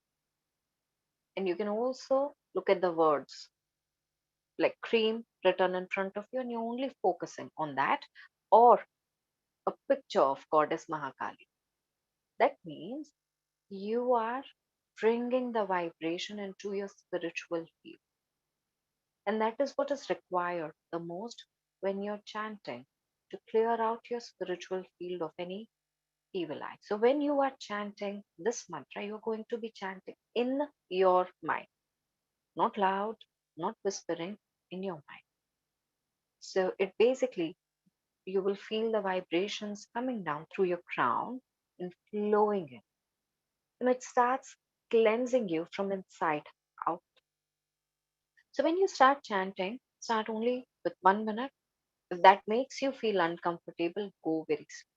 And you can also look at the words like cream written in front of you, and you're only focusing on that, or a picture of Goddess Mahakali. That means you are bringing the vibration into your spiritual field. And that is what is required the most when you're chanting to clear out your spiritual field of any evil eye. So, when you are chanting this mantra, you're going to be chanting in your mind, not loud, not whispering, in your mind. So, it basically, you will feel the vibrations coming down through your crown and flowing in. And it starts cleansing you from inside out. So when you start chanting, start only with 1 minute. If that makes you feel uncomfortable, go very slow.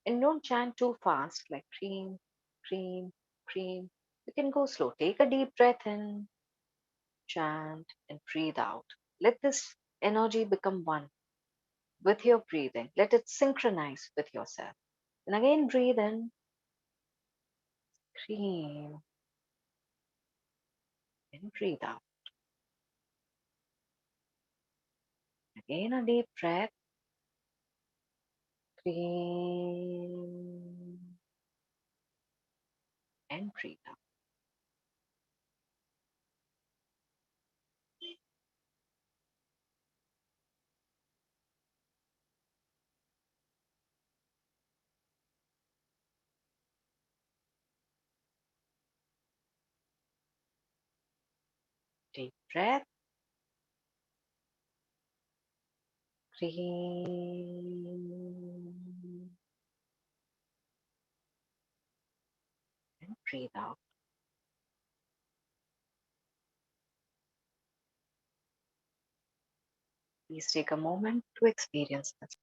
And don't chant too fast, like cream, cream, cream. You can go slow. Take a deep breath in, chant, and breathe out. Let this energy become one with your breathing. Let it synchronize with yourself. And again, breathe in, cream, and breathe out. Again, a deep breath, cream, and breathe out. Deep breath, cream, and breathe out. Please take a moment to experience this.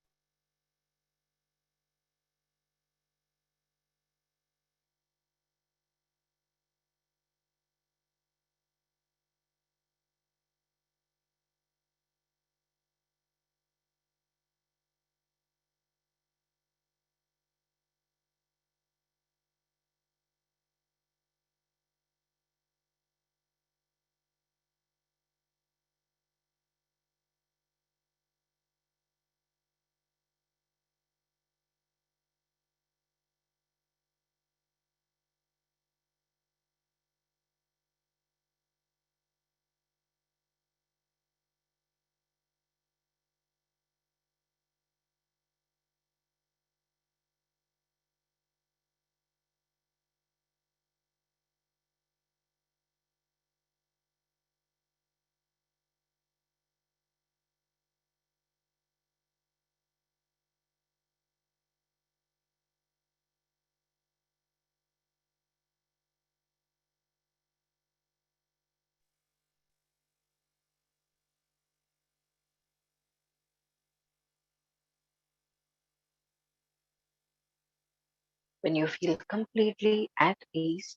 When you feel completely at ease,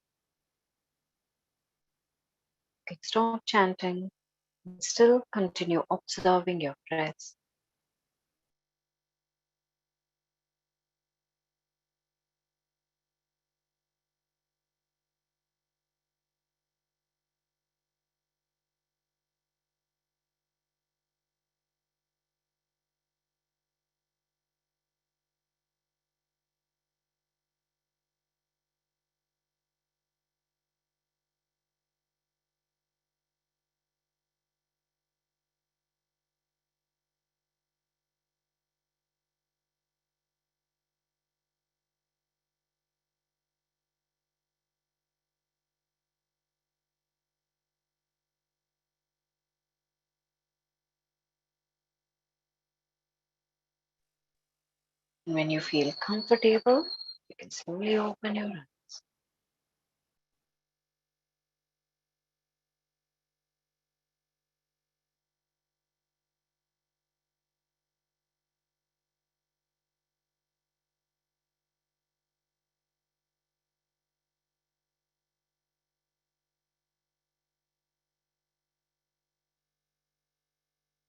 you can stop chanting and still continue observing your breaths. When you feel comfortable, you can slowly open your eyes.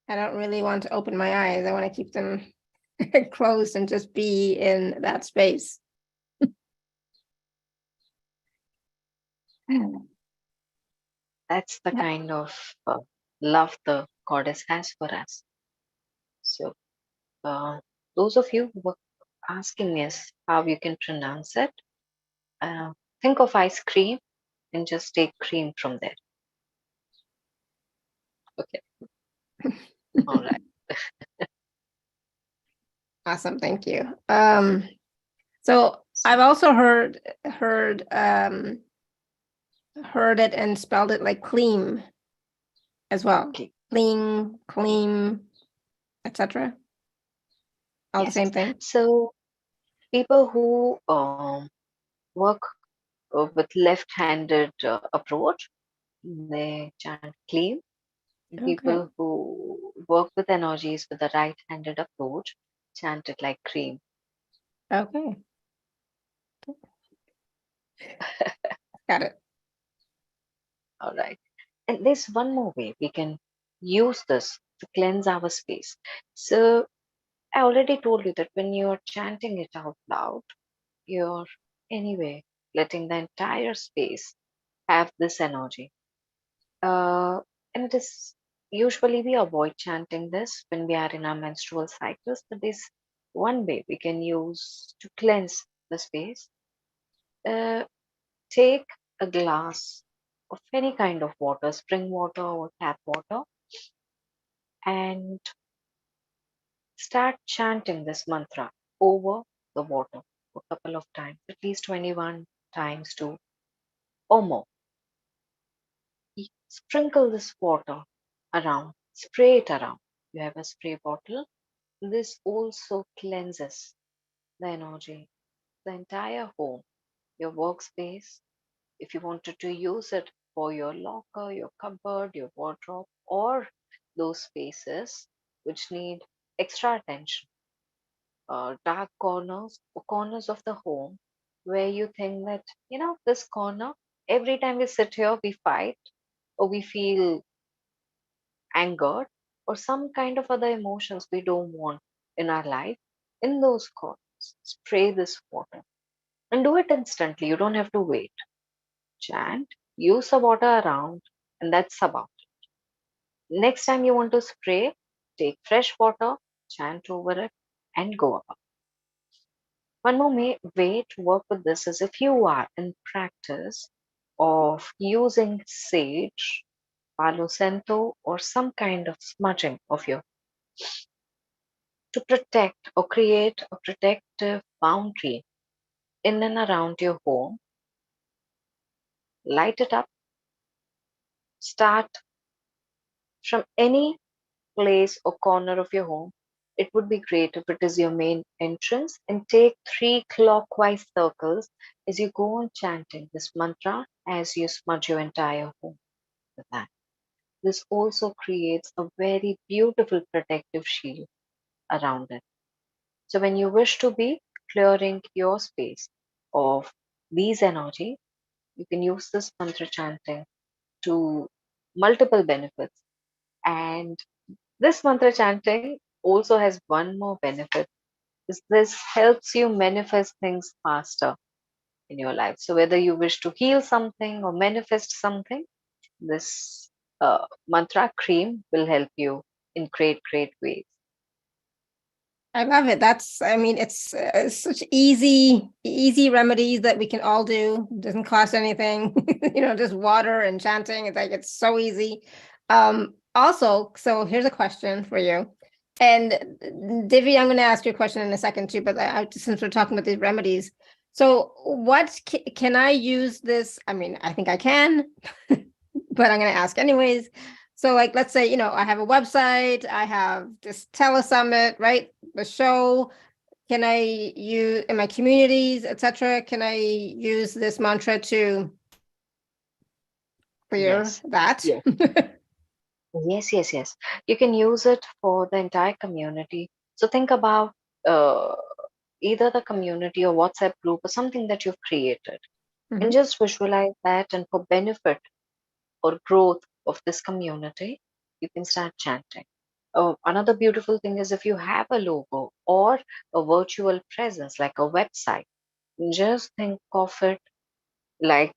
I don't really want to open my eyes. I want to keep them closed and just be in that space. That's the kind of love the goddess has for us. So, those of you who were asking us how you can pronounce it, uh, think of ice cream and just take cream from there. Okay, all right. Awesome, thank you. So I've also heard it and spelled it like clean as well. Okay. Clean, etc. All the Yes. same thing. So, people who work with left-handed approach, they chant clean. Okay. People who work with energies with the right-handed approach chant it like cream. Okay. Got it. All right. And there's one more way we can use this to cleanse our space. So I already told you that when you're chanting it out loud, you're anyway letting the entire space have this energy. And it is usually we avoid chanting this when we are in our menstrual cycles, but there's one way we can use to cleanse the space. Uh, Take a glass of any kind of water, spring water or tap water, and start chanting this mantra over the water a couple of times, at least 21 times to or more. Sprinkle this water around, spray it around. You have a spray bottle. This also cleanses the energy, the entire home, your workspace. If you wanted to use it for your locker, your cupboard, your wardrobe, or those spaces which need extra attention, dark corners or corners of the home where you think that, this corner, every time we sit here, we fight or we feel angered or some kind of other emotions we don't want in our life, in those corners, spray this water and do it instantly. You don't have to wait. Chant, use the water around, and that's about it. Next time you want to spray, take fresh water, chant over it, and go about. One more way to work with this is if you are in practice of using sage, palo santo, or some kind of smudging of your to protect or create a protective boundary in and around your home, light it up, start from any place or corner of your home. It would be great if it is your main entrance and take 3 clockwise circles as you go on chanting this mantra as you smudge your entire home with that. This also creates a very beautiful protective shield around it. So when you wish to be clearing your space, of these energies, you can use this mantra chanting to multiple benefits. And this mantra chanting also has one more benefit, is this helps you manifest things faster in your life. So whether you wish to heal something or manifest something, this mantra cream will help you in great ways. I love it. I mean, it's such easy remedies that we can all do. Doesn't cost anything, just water and chanting. It's so easy. Also, so here's a question for you. And Divi, I'm going to ask you a question in a second too, but since we're talking about these remedies, so what can I use this? I mean, I think I can, but I'm going to ask anyways. So like, let's say, I have a website, I have this telesummit, right? The show. Can I use in my communities, etc.? Can I use this mantra to clear Yes. that? Yes. Yes. You can use it for the entire community. So think about uh, either the community or WhatsApp group or something that you've created, and Mhm. just visualize that. And for benefit or growth of this community, you can start chanting. Oh, another beautiful thing is if you have a logo or a virtual presence like a website, just think of it like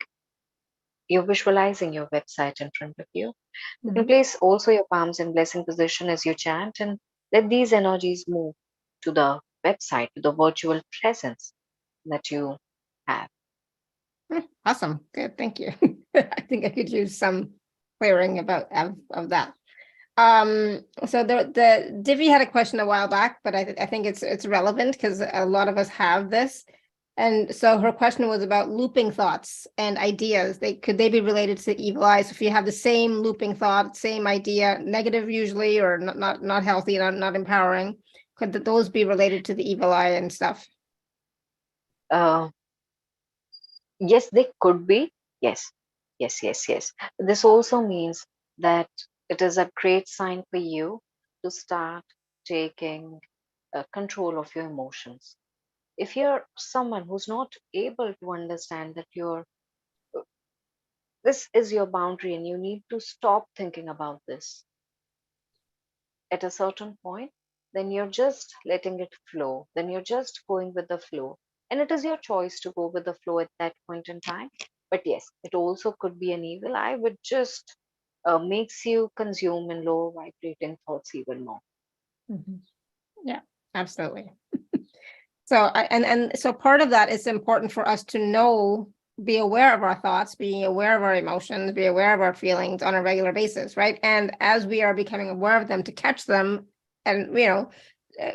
you're visualizing your website in front of you. You can Mhm. place also your palms in blessing position as you chant and let these energies move to the website, to the virtual presence that you have. Awesome. Good. Thank you. I think I could use some clearing of that. So the Divi had a question a while back, but I think it's relevant because a lot of us have this. And so her question was about looping thoughts and ideas. Could they be related to evil eyes? If you have the same looping thought, same idea, negative usually, or not healthy, not empowering, could those be related to the evil eye and stuff? Uh, yes, they could be. Yes, yes. This also means that it is a great sign for you to start taking control of your emotions. If you're someone who's not able to understand that this is your boundary and you need to stop thinking about this at a certain point, then you're just letting it flow, then you're just going with the flow, and it is your choice to go with the flow at that point in time. But yes, it also could be an evil eye which just makes you consume in low vibrating thoughts even more. Mhm. Yeah, absolutely. So so part of that is important for us to know, be aware of our thoughts, be aware of our emotions, be aware of our feelings on a regular basis, right? And as we are becoming aware of them, to catch them, and uh,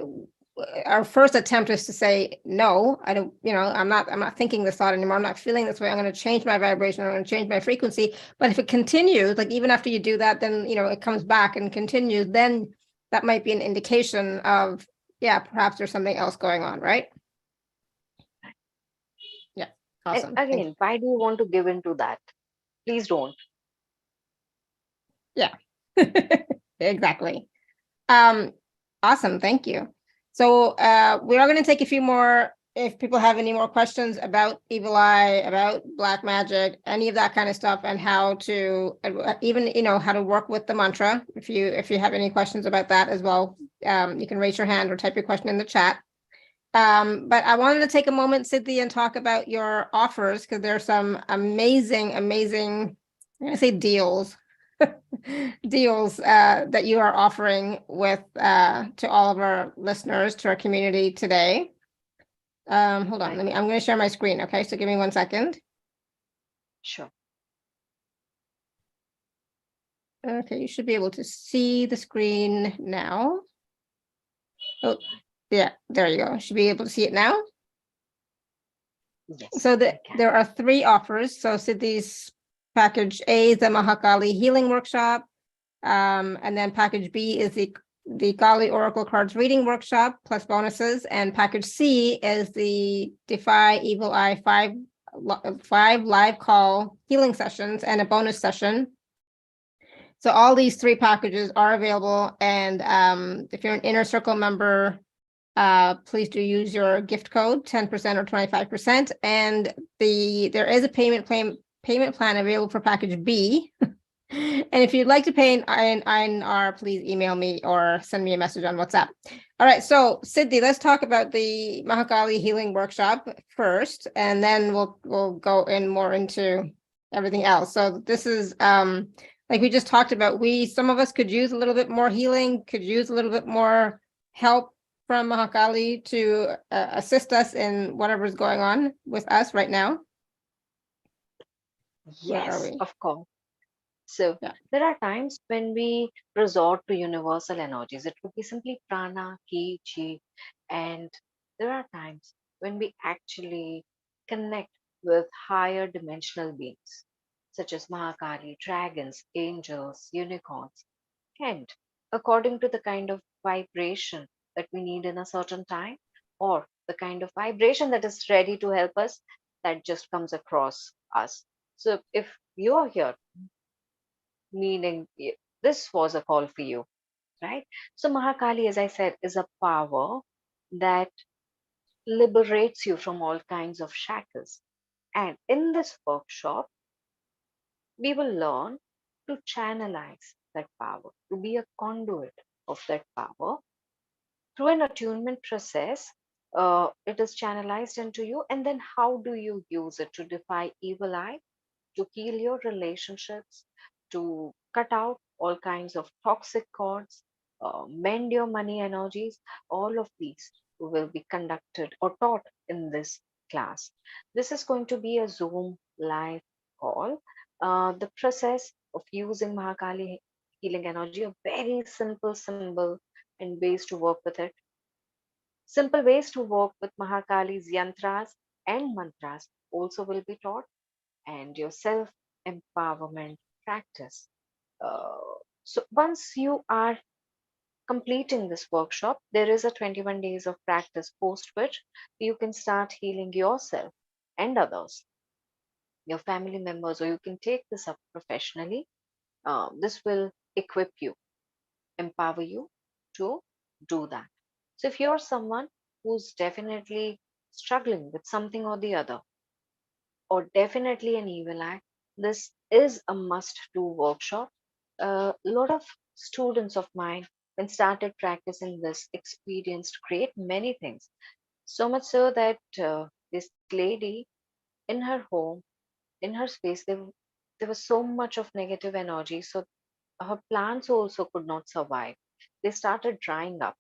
our first attempt is to say, no, I don't, I'm not thinking this thought anymore. I'm not feeling this way. I'm going to change my vibration. I'm going to change my frequency. But if it continues, like even after you do that, then it comes back and continues, then that might be an indication of, yeah, perhaps there's something else going on, right? Yeah, And awesome. again, why do you want to give into that? Please don't. Yeah, exactly. Um, awesome. Thank you. So we are going to take a few more. If people have any more questions about evil eye, about black magic, any of that kind of stuff, and how to even how to work with the mantra. If you have any questions about that as well, you can raise your hand or type your question in the chat. But I wanted to take a moment, Siddhii, and talk about your offers because there are some amazing, I'm going to say deals, deals that you are offering with to all of our listeners, to our community today. Hold on, Right. I'm going to share my screen. Okay, so give me 1 second. Sure. Okay, you should be able to see the screen now. Oh, yeah, there you go. Should be able to see it now. Yes, So I can. there are 3 offers. So Siddhi's package A is the Maha Kali healing workshop. And then package B is the Kali Oracle cards reading workshop plus bonuses. And package C is the Defy Evil Eye 5 live call healing sessions and a bonus session. So all these 3 packages are available. And if you're an Inner Circle member, please do use your gift code, 10% or 25%. And there is a payment plan available for package B. And if you'd like to pay in INR, please email me or send me a message on WhatsApp. All right, so Siddhii, let's talk about the Maha Kali healing workshop first, and then we'll go in more into everything else. So this is like we just talked about, some of us could use a little bit more healing, could use a little bit more help from Maha Kali to assist us in whatever's going on with us right now. Where are Yes, we? of course. So Yeah. there are times when we resort to universal energies. It could be simply prana, ki, chi, and there are times when we actually connect with higher dimensional beings, such as Mahakali, dragons, angels, unicorns, and according to the kind of vibration that we need in a certain time, or the kind of vibration that is ready to help us, that just comes across us. So if you're here, meaning this was a call for you, right? So Mahakali, as I said, is a power that liberates you from all kinds of shackles. And in this workshop, we will learn to channelize that power, to be a conduit of that power through an attunement process. It is channelized into you, and then how do you use it to defy evil eye, to heal your relationships, to cut out all kinds of toxic cords, mend your money energies. All of these will be conducted or taught in this class. This is going to be a Zoom live call. The process of using Mahakali healing energy, a very simple and ways to work with it. Simple ways to work with Mahakali's yantras and mantras also will be taught, and your self empowerment practice. Uh, so once you are completing this workshop, there is a 21 days of practice post which you can start healing yourself and others, your family members, or you can take this up professionally. This will equip you, empower you to do that. So if you're someone who's definitely struggling with something or the other, or definitely an evil act, this is a must do workshop. A lot of students of mine, when started practicing this, experienced great many things. So much so that this lady in her home, in her space, there was so much of negative energy. So her plants also could not survive. They started drying up.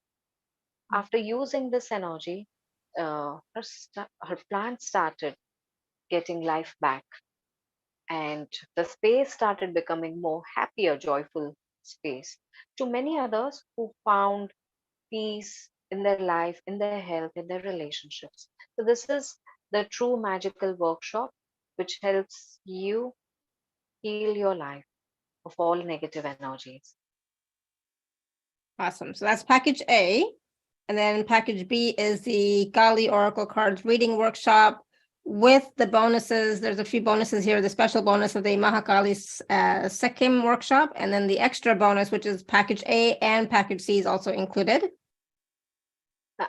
After using this energy, her plants started getting life back, and the space started becoming more happier, joyful space. To many others who found peace in their life, in their health, in their relationships. So this is the true magical workshop which helps you heal your life of all negative energies. Awesome. So that's package A. And then package B is the Kali Oracle Cards Reading Workshop with the bonuses. There's a few bonuses here. The special bonus of the Mahakali Sekkim Workshop, and then the extra bonus, which is package A and package C, is also included.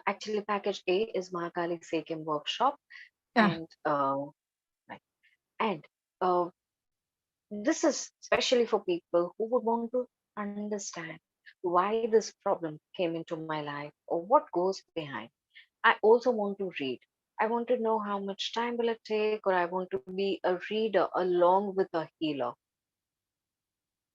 Actually, package A is Mahakali Sekim workshop, Ah. and right. And this is especially for people who would want to understand why this problem came into my life or what goes behind. I also want to read. I want to know how much time will it take, or I want to be a reader along with a healer.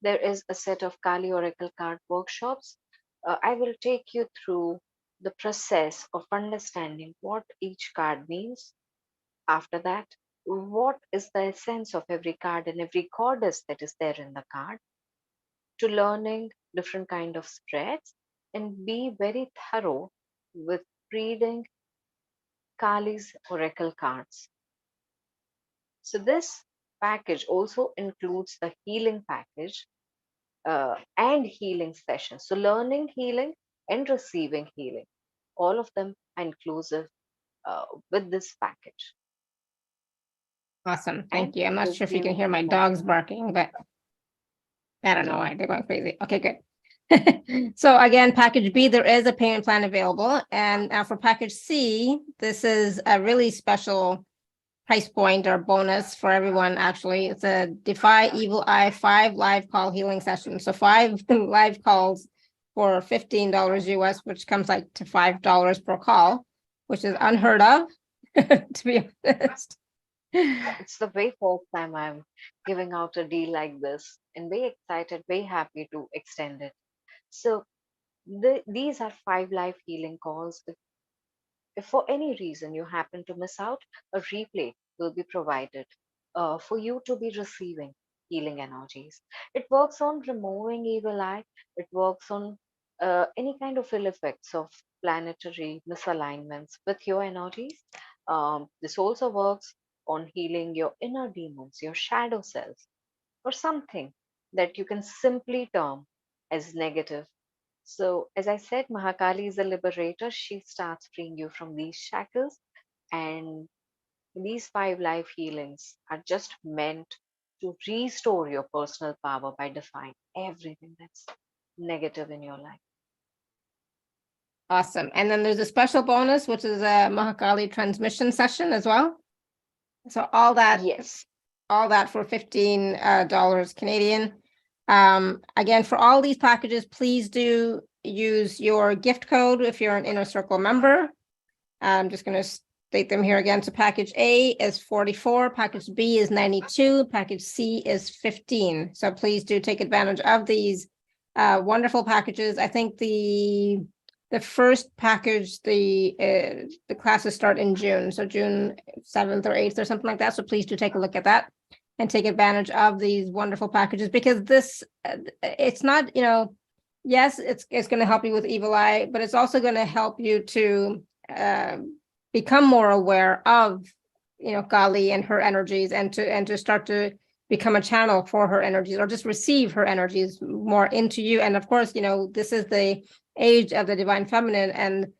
There is a set of Kali Oracle card workshops. I will take you through the process of understanding what each card means. After that, what is the essence of every card and every goddess that is there in the card, to learning different kind of spreads, and be very thorough with reading Kali's oracle cards. So this package also includes the healing package and healing sessions. So learning healing and receiving healing, all of them are inclusive with this package. Awesome. And Thank you. I'm not give sure if you can you hear my more. dogs barking, but I don't know No, why they're going crazy. Okay, good. So again, package B, there is a payment plan available. And for package C, this is a really special price point or bonus for everyone. Actually, it's a Defy Evil Eye 5 live call healing session. So 5 live calls for $15 US, which comes like to $5 per call, which is unheard of, to be honest. It's the very first time I'm giving out a deal like this, and very excited, very happy to extend it. So these are 5 live healing calls. If for any reason you happen to miss out, a replay will be provided for you to be receiving healing energies. It works on removing evil eye, it works on any kind of ill effects of planetary misalignments with your energies. This also works on healing your inner demons, your shadow selves, or something that you can simply term as negative. So, as I said, Mahakali is a liberator. She starts freeing you from these shackles. And these 5 life healings are just meant to restore your personal power by defying everything that's negative in your life. Awesome. And then there's a special bonus, which is a Mahakali transmission session as well. So all that Yes. for $15 Canadian. Again, for all these packages, please do use your gift code if you're an Inner Circle member. I'm just going to state them here again. So package A is 44, package B is 92, package C is 15. So please do take advantage of these wonderful packages. I think the first package, the classes start in June, so June 7th or 8th or something like that. So please do take a look at that and take advantage of these wonderful packages, because this, it's not, yes, it's going to help you with evil eye, but it's also going to help you to become more aware of, Kali and her energies, and to start to become a channel for her energies, or just receive her energies more into you. And of course, this is the age of the divine feminine, and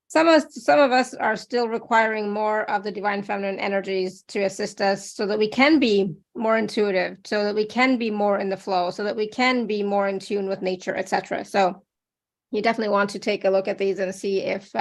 some of us are still requiring more of the divine feminine energies to assist us, so that we can be more intuitive, so that we can be more in the flow, so that we can be more in tune with nature, etc. So you definitely want to take a look at these and see if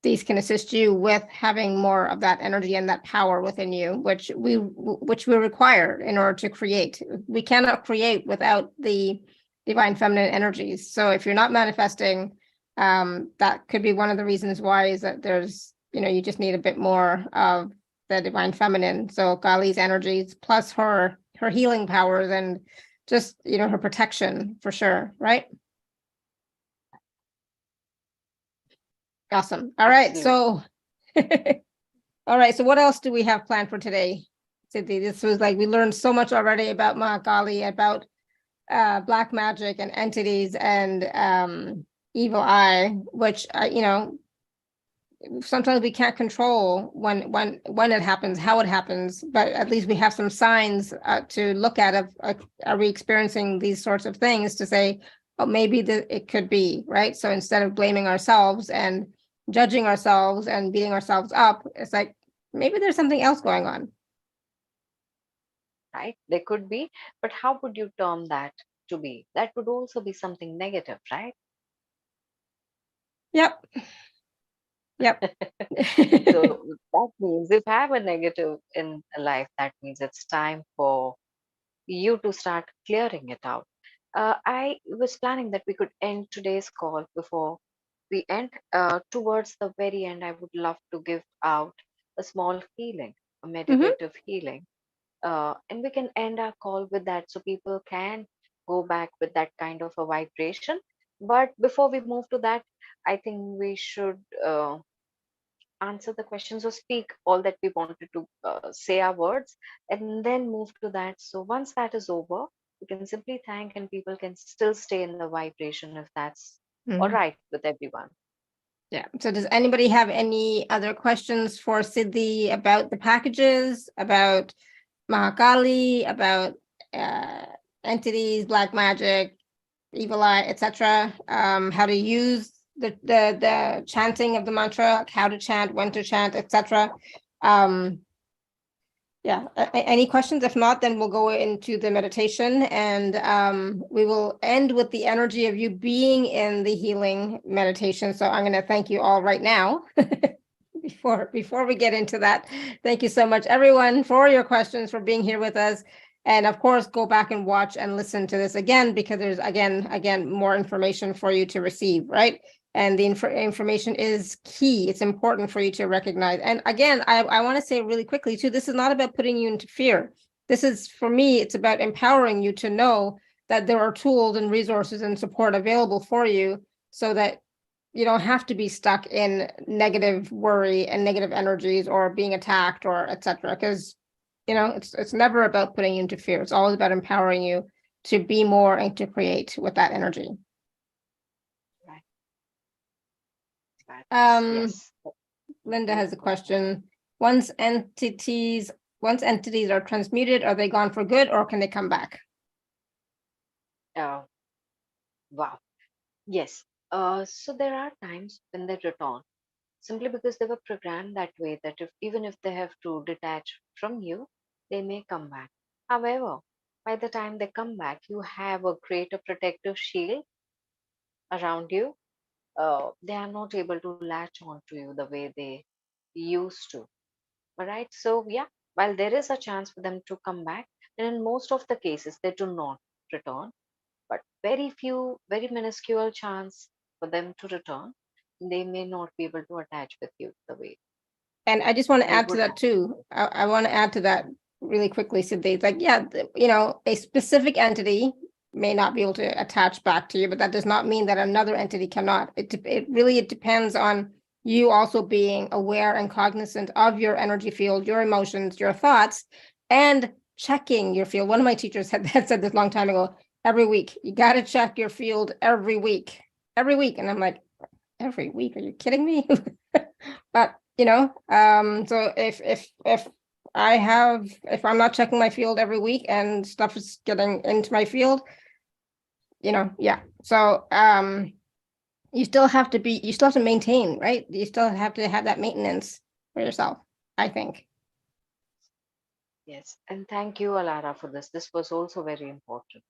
these can assist you with having more of that energy and that power within you, which we require in order to create. We cannot create without the divine feminine energies. So if you're not manifesting, that could be one of the reasons why, is that there's, you just need a bit more of the divine feminine. So Kali's energies plus her healing powers, and just, her protection for sure, right? Awesome. All right. So, all right. So what else do we have planned for today, Siddhii? This was like, we learned so much already about Mahakali, about black magic and entities and evil eye, which, sometimes we can't control when it happens, how it happens, but at least we have some signs to look at of, are we experiencing these sorts of things, to say, oh, maybe it could be, right? So instead of blaming ourselves and judging ourselves and beating ourselves up, it's like, maybe there's something else going on. Right? There could be, but how would you term that to be? That would also be something negative, right? Yep. So that means if I have a negative in life, that means it's time for you to start clearing it out. I was planning that we could end today's call. Before we end, towards the very end, I would love to give out a small healing, a Mhm. meditative healing. And we can end our call with that, so people can go back with that kind of a vibration. But before we move to that, I think we should answer the questions or speak all that we wanted to say our words, and then move to that. So once that is over, we can simply thank, and people can still stay in the vibration if that's all Mhm. right with everyone. Yeah. So does anybody have any other questions for Siddhii about the packages, about Mahakali, about uh, entities, black magic, evil eye, etc.? How to use the chanting of the mantra, how to chant, when to chant, etc. Yeah. Any questions? If not, then we'll go into the meditation, and we will end with the energy of you being in the healing meditation. So I'm going to thank you all right now. Before we get into that, thank you so much, everyone, for your questions, for being here with us. And of course, go back and watch and listen to this again, because there's again more information for you to receive, right? And the information is key. It's important for you to recognize. And again, I want to say really quickly too, this is not about putting you into fear. This is, for me, it's about empowering you to know that there are tools and resources and support available for you, so that you don't have to be stuck in negative worry and negative energies or being attacked or etc. Because it's never about putting you into fear. It's always about empowering you to be more and to create with that energy. Yes. Linda has a question. Once entities are transmuted, are they gone for good, or can they come back? Wow. Yes. So there are times when they return, simply because they were programmed that way, that even if they have to detach from you, they may come back. However, by the time they come back, you have a greater protective shield around you. They are not able to latch on to you the way they used to. All right. So yeah, while there is a chance for them to come back, and in most of the cases they do not return, but very few, very minuscule chance for them to return, they may not be able to attach with you the way And I just want to you add to would that too. I want to add to that really quickly, Siddhii. It's like, yeah, a specific entity may not be able to attach back to you, but that does not mean that another entity cannot. It depends on you also being aware and cognizant of your energy field, your emotions, your thoughts, and checking your field. One of my teachers had said this a long time ago. Every week, you got to check your field every week, and I'm like, every week? Are you kidding me? But so if I'm not checking my field every week and stuff is getting into my field, yeah. So you still have to maintain, right? You still have to have that maintenance for yourself, I think. Yes. And thank you, Alara, for this. This was also very important.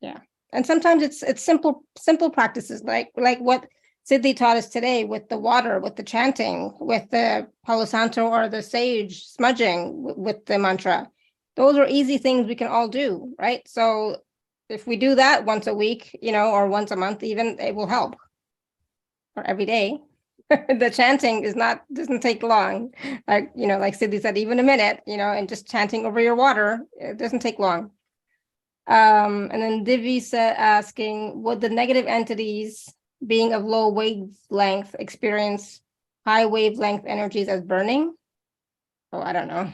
Yeah. And sometimes it's simple practices like what Siddhii taught us today with the water, with the chanting, with the Palo Santo or the sage smudging with the mantra. Those are easy things we can all do, right? So if we do that once a week, or once a month, even, it will help. Or every day. The chanting doesn't take long. Like Siddhii said, even a minute, and just chanting over your water, it doesn't take long. And then Divi said, asking, would the negative entities being of low wavelength experience high wavelength energies as burning? Oh, I don't know.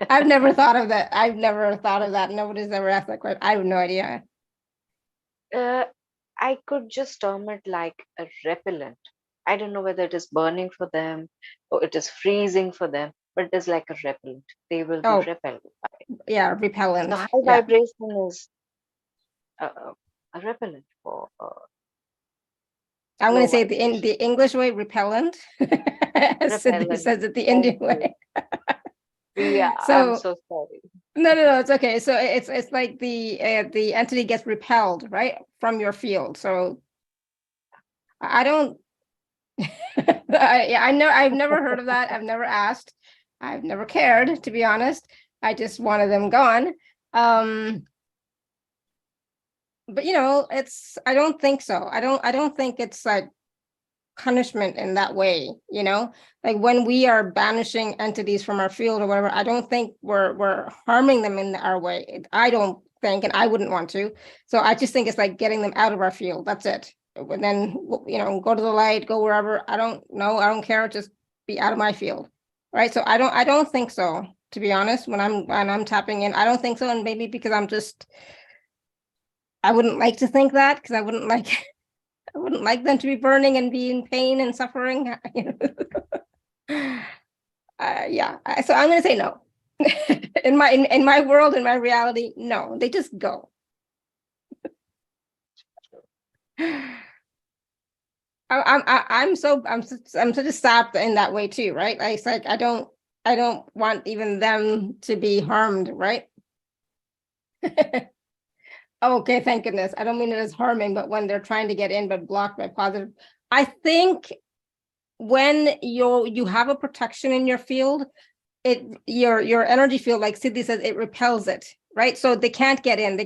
I've never thought of that. Nobody's ever asked that question. I have no idea. I could just term it like a repellent. I don't know whether it is burning for them or it is freezing for them, but it is like a repellent. They will be repelled by it. Yeah, repellent. So high Yeah. vibration is a repellent for. I'm going to say it vibration. the English way, repellent. As Siddhii says it the Indian way. Yeah, I'm so sorry. No, it's okay. So it's like the entity gets repelled, right, from your field. So I don't. I've never heard of that. I've never asked. I've never cared, to be honest. I just wanted them gone. But I don't think so. I don't think it's like punishment in that way, like when we are banishing entities from our field or whatever. I don't think we're harming them in our way. I don't think, and I wouldn't want to. So I just think it's like getting them out of our field. That's it. And then go to the light, go wherever. I don't know. I don't care. Just be out of my field, right? So I don't think so, to be honest. When I'm tapping in, I don't think so. And maybe because I wouldn't like to think that, because I wouldn't like them to be burning and be in pain and suffering. Yeah. So I'm going to say no. in my world, in my reality, no. They just go. I'm such a sap in that way too, right? Like, it's like I don't want even them to be harmed, right? Okay, thank goodness. I don't mean it as harming, but when they're trying to get in but blocked by positive. I think when you have a protection in your field, your energy field, like Siddhii says, it repels it, right? So they can't get in. They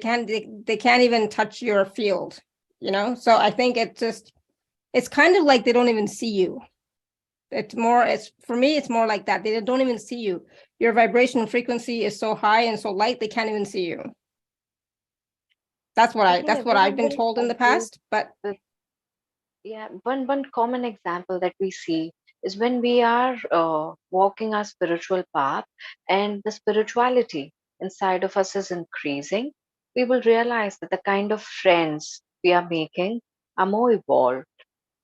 can't even touch your field, you know? So I think it's kind of like they don't even see you. It's for me, it's more like that. They don't even see you. Your vibration frequency is so high and so light, they can't even see you. That's what I think I've everyone been will told in the agree past, but with, yeah, one common example that we see is when we are walking our spiritual path and the spirituality inside of us is increasing, we will realize that the kind of friends we are making are more evolved,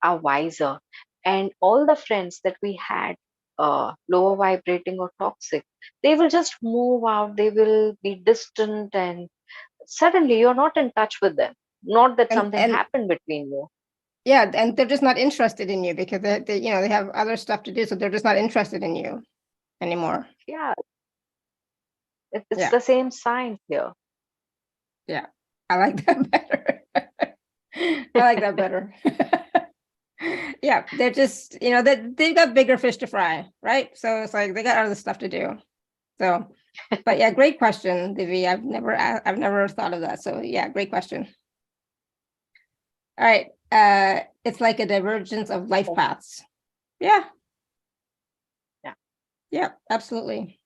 are wiser, and all the friends that we had lower vibrating or toxic, they will just move out, they will be distant, and suddenly you're not in touch with them. Not that something and happened between you. yeah, and they're just not interested in you because they have other stuff to do, so they're just not interested in you anymore. Yeah, it's Yeah, the same sign here. yeah, I like that better. I like that better. Yeah, they're just they've got bigger fish to fry, right? So it's like they got other stuff to do. So, but yeah, great question, Divi. I've never thought of that. So yeah, great question. All right, it's like a divergence of life Oh, paths. Yeah, yeah. yeah, absolutely.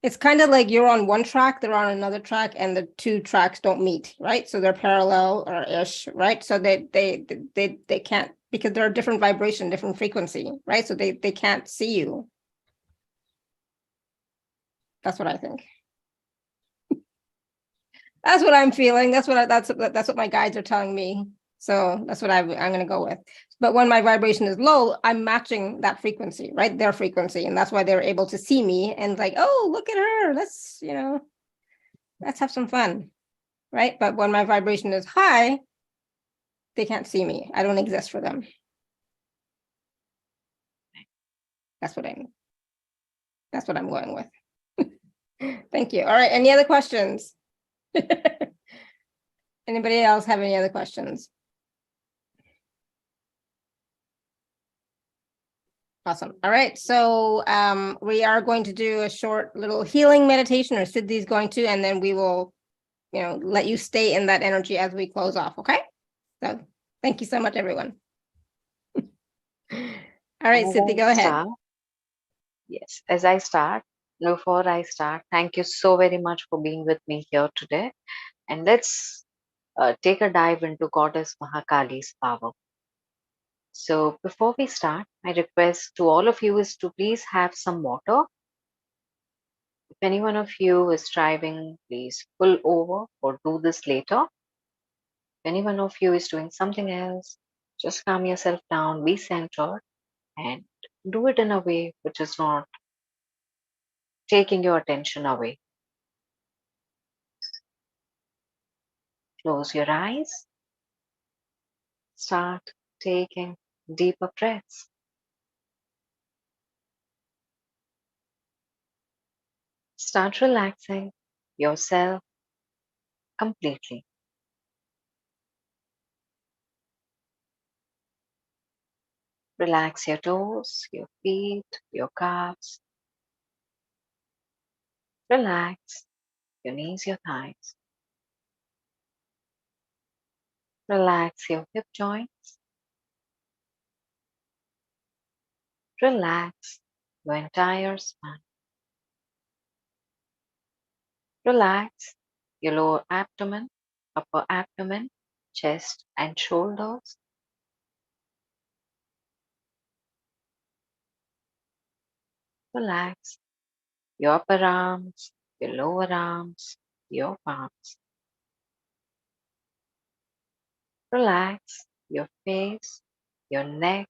It's kind of like you're on one track, they're on another track, and the two tracks don't meet, right? So they're parallel or ish, right? So they can't, because they're a different vibration, different frequency, right? So they can't see you. That's what I think. That's what I'm feeling. That's what my guides are telling me. So that's what I'm going to go with. But when my vibration is low, I'm matching that frequency, right? Their frequency, and that's why they're able to see me and like, oh, look at her. Let's have some fun, right? But when my vibration is high, they can't see me. I don't exist for them. That's what I'm. That's what I'm going with. Thank you. All right. Any other questions? Anybody else have any other questions? Awesome. All right. So we are going to do a short little healing meditation, or Siddhi's going to, and then we will, let you stay in that energy as we close off. Okay. So thank you so much, everyone. All right, As Siddhi, I go ahead. start, yes, as I start, before I start, thank you so very much for being with me here today. And let's take a dive into Goddess Mahakali's power. So before we start, my request to all of you is to please have some water. If any one of you is driving, please pull over or do this later. If any one of you is doing something else, just calm yourself down, be centered, and do it in a way which is not taking your attention away. Close your eyes, start taking deeper breaths. Start relaxing yourself completely. Relax your toes, your feet, your calves. Relax your knees, your thighs. Relax your hip joints. Relax your entire spine. Relax your lower abdomen, upper abdomen, chest, and shoulders. Relax your upper arms, your lower arms, your palms. Relax your face, your neck,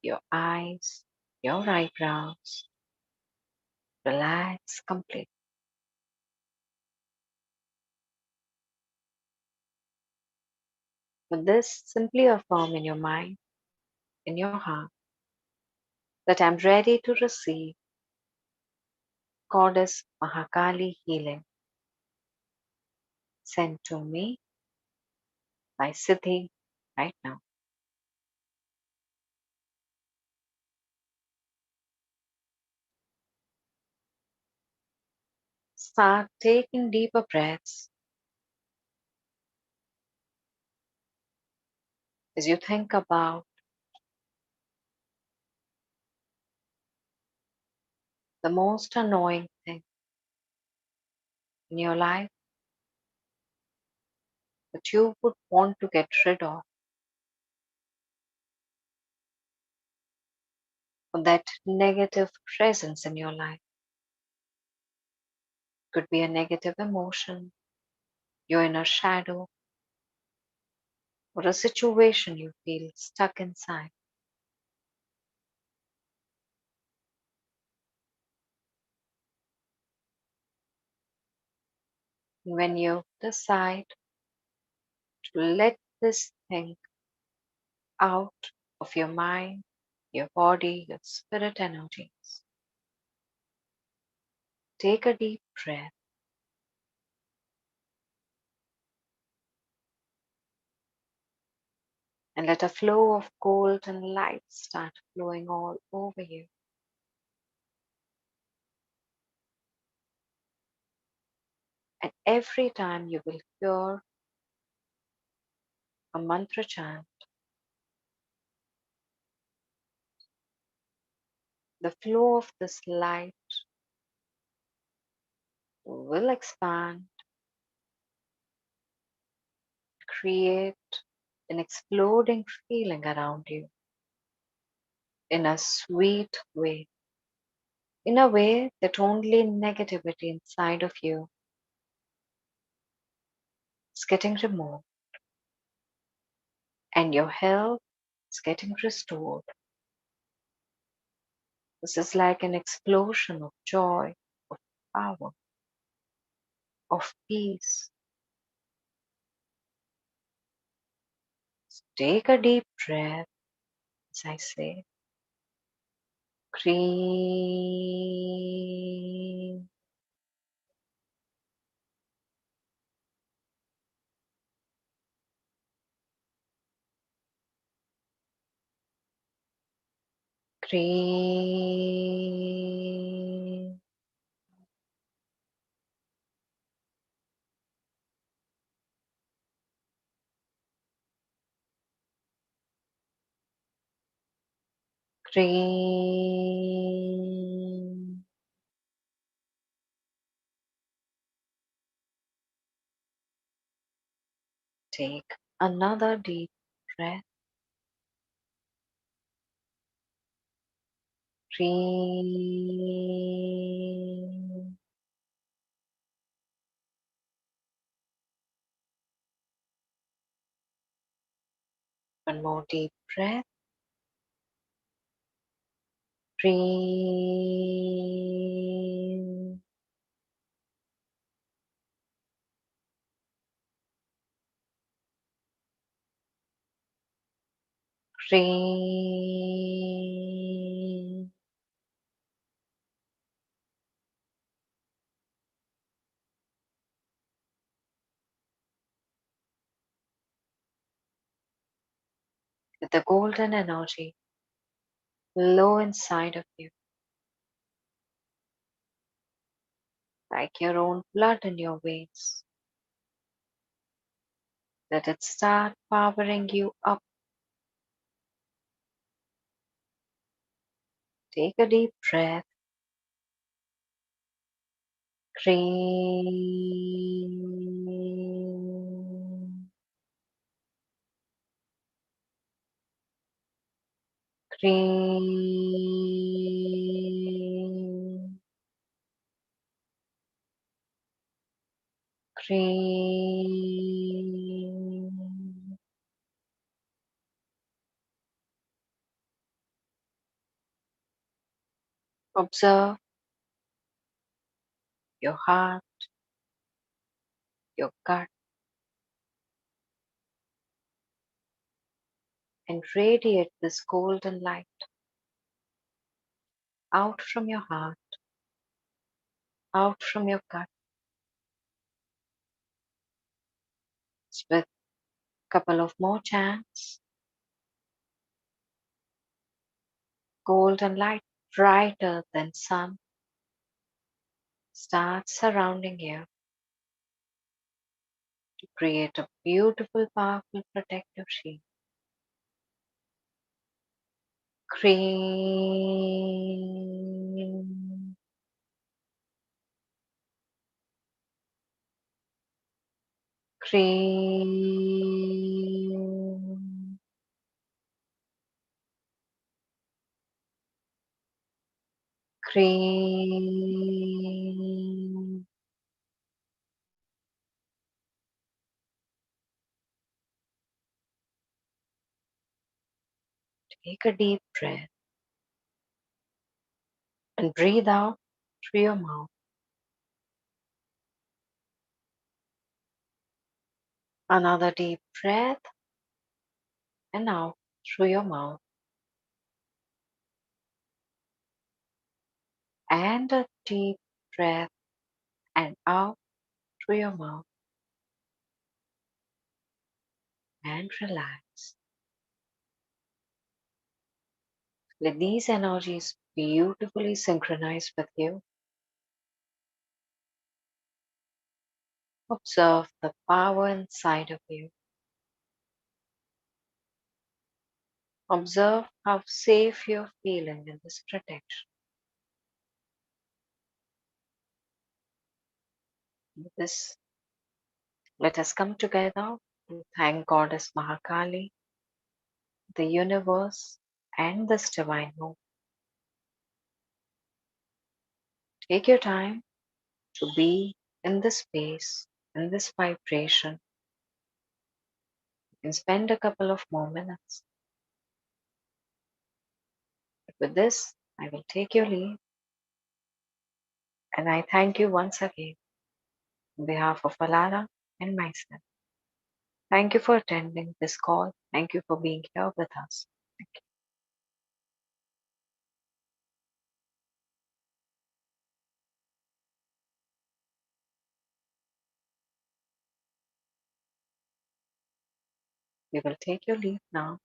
your eyes, your eyebrows. Relax completely. With this, simply affirm in your mind, in your heart, that I'm ready to receive Goddess Mahakali healing sent to me by Siddhii right now. Start taking deeper breaths as you think about the most annoying thing in your life that you would want to get rid of, or that negative presence in your life. Could be a negative emotion, your inner shadow, or a situation you feel stuck inside. When you decide to let this thing out of your mind, your body, your spirit energies, take a deep breath and let a flow of golden light start flowing all over you. And every time you will hear a mantra chant, the flow of this light will expand, create an exploding feeling around you in a sweet way, in a way that only negativity inside of you is getting removed and your health is getting restored. This is like an explosion of joy, of power, of peace. Take a deep breath as I say, cream, cream, cream. Take another deep breath. Cream. One more deep breath. Cream. Cream. With the golden energy flow inside of you, like your own blood in your veins. Let it start powering you up. Take a deep breath. Cream. Cream. Cream. Observe your heart, your gut, and radiate this golden light out from your heart, out from your gut, with a couple of more chants. Golden light, brighter than sun, starts surrounding you to create a beautiful, powerful protective shield. Cream, cream, cream. Take a deep breath and breathe out through your mouth. Another deep breath and out through your mouth. And a deep breath and out through your mouth. And relax. Let these energies beautifully synchronize with you. Observe the power inside of you. Observe how safe you're feeling in this protection. With this, let us come together to thank Goddess Mahakali, the universe, and this divine home. Take your time to be in this space, in this vibration, and spend a couple of more minutes. But with this, I will take your leave, and I thank you once again on behalf of Alara and myself. Thank you for attending this call. Thank you for being here with us. Thank you. We will take your leave now.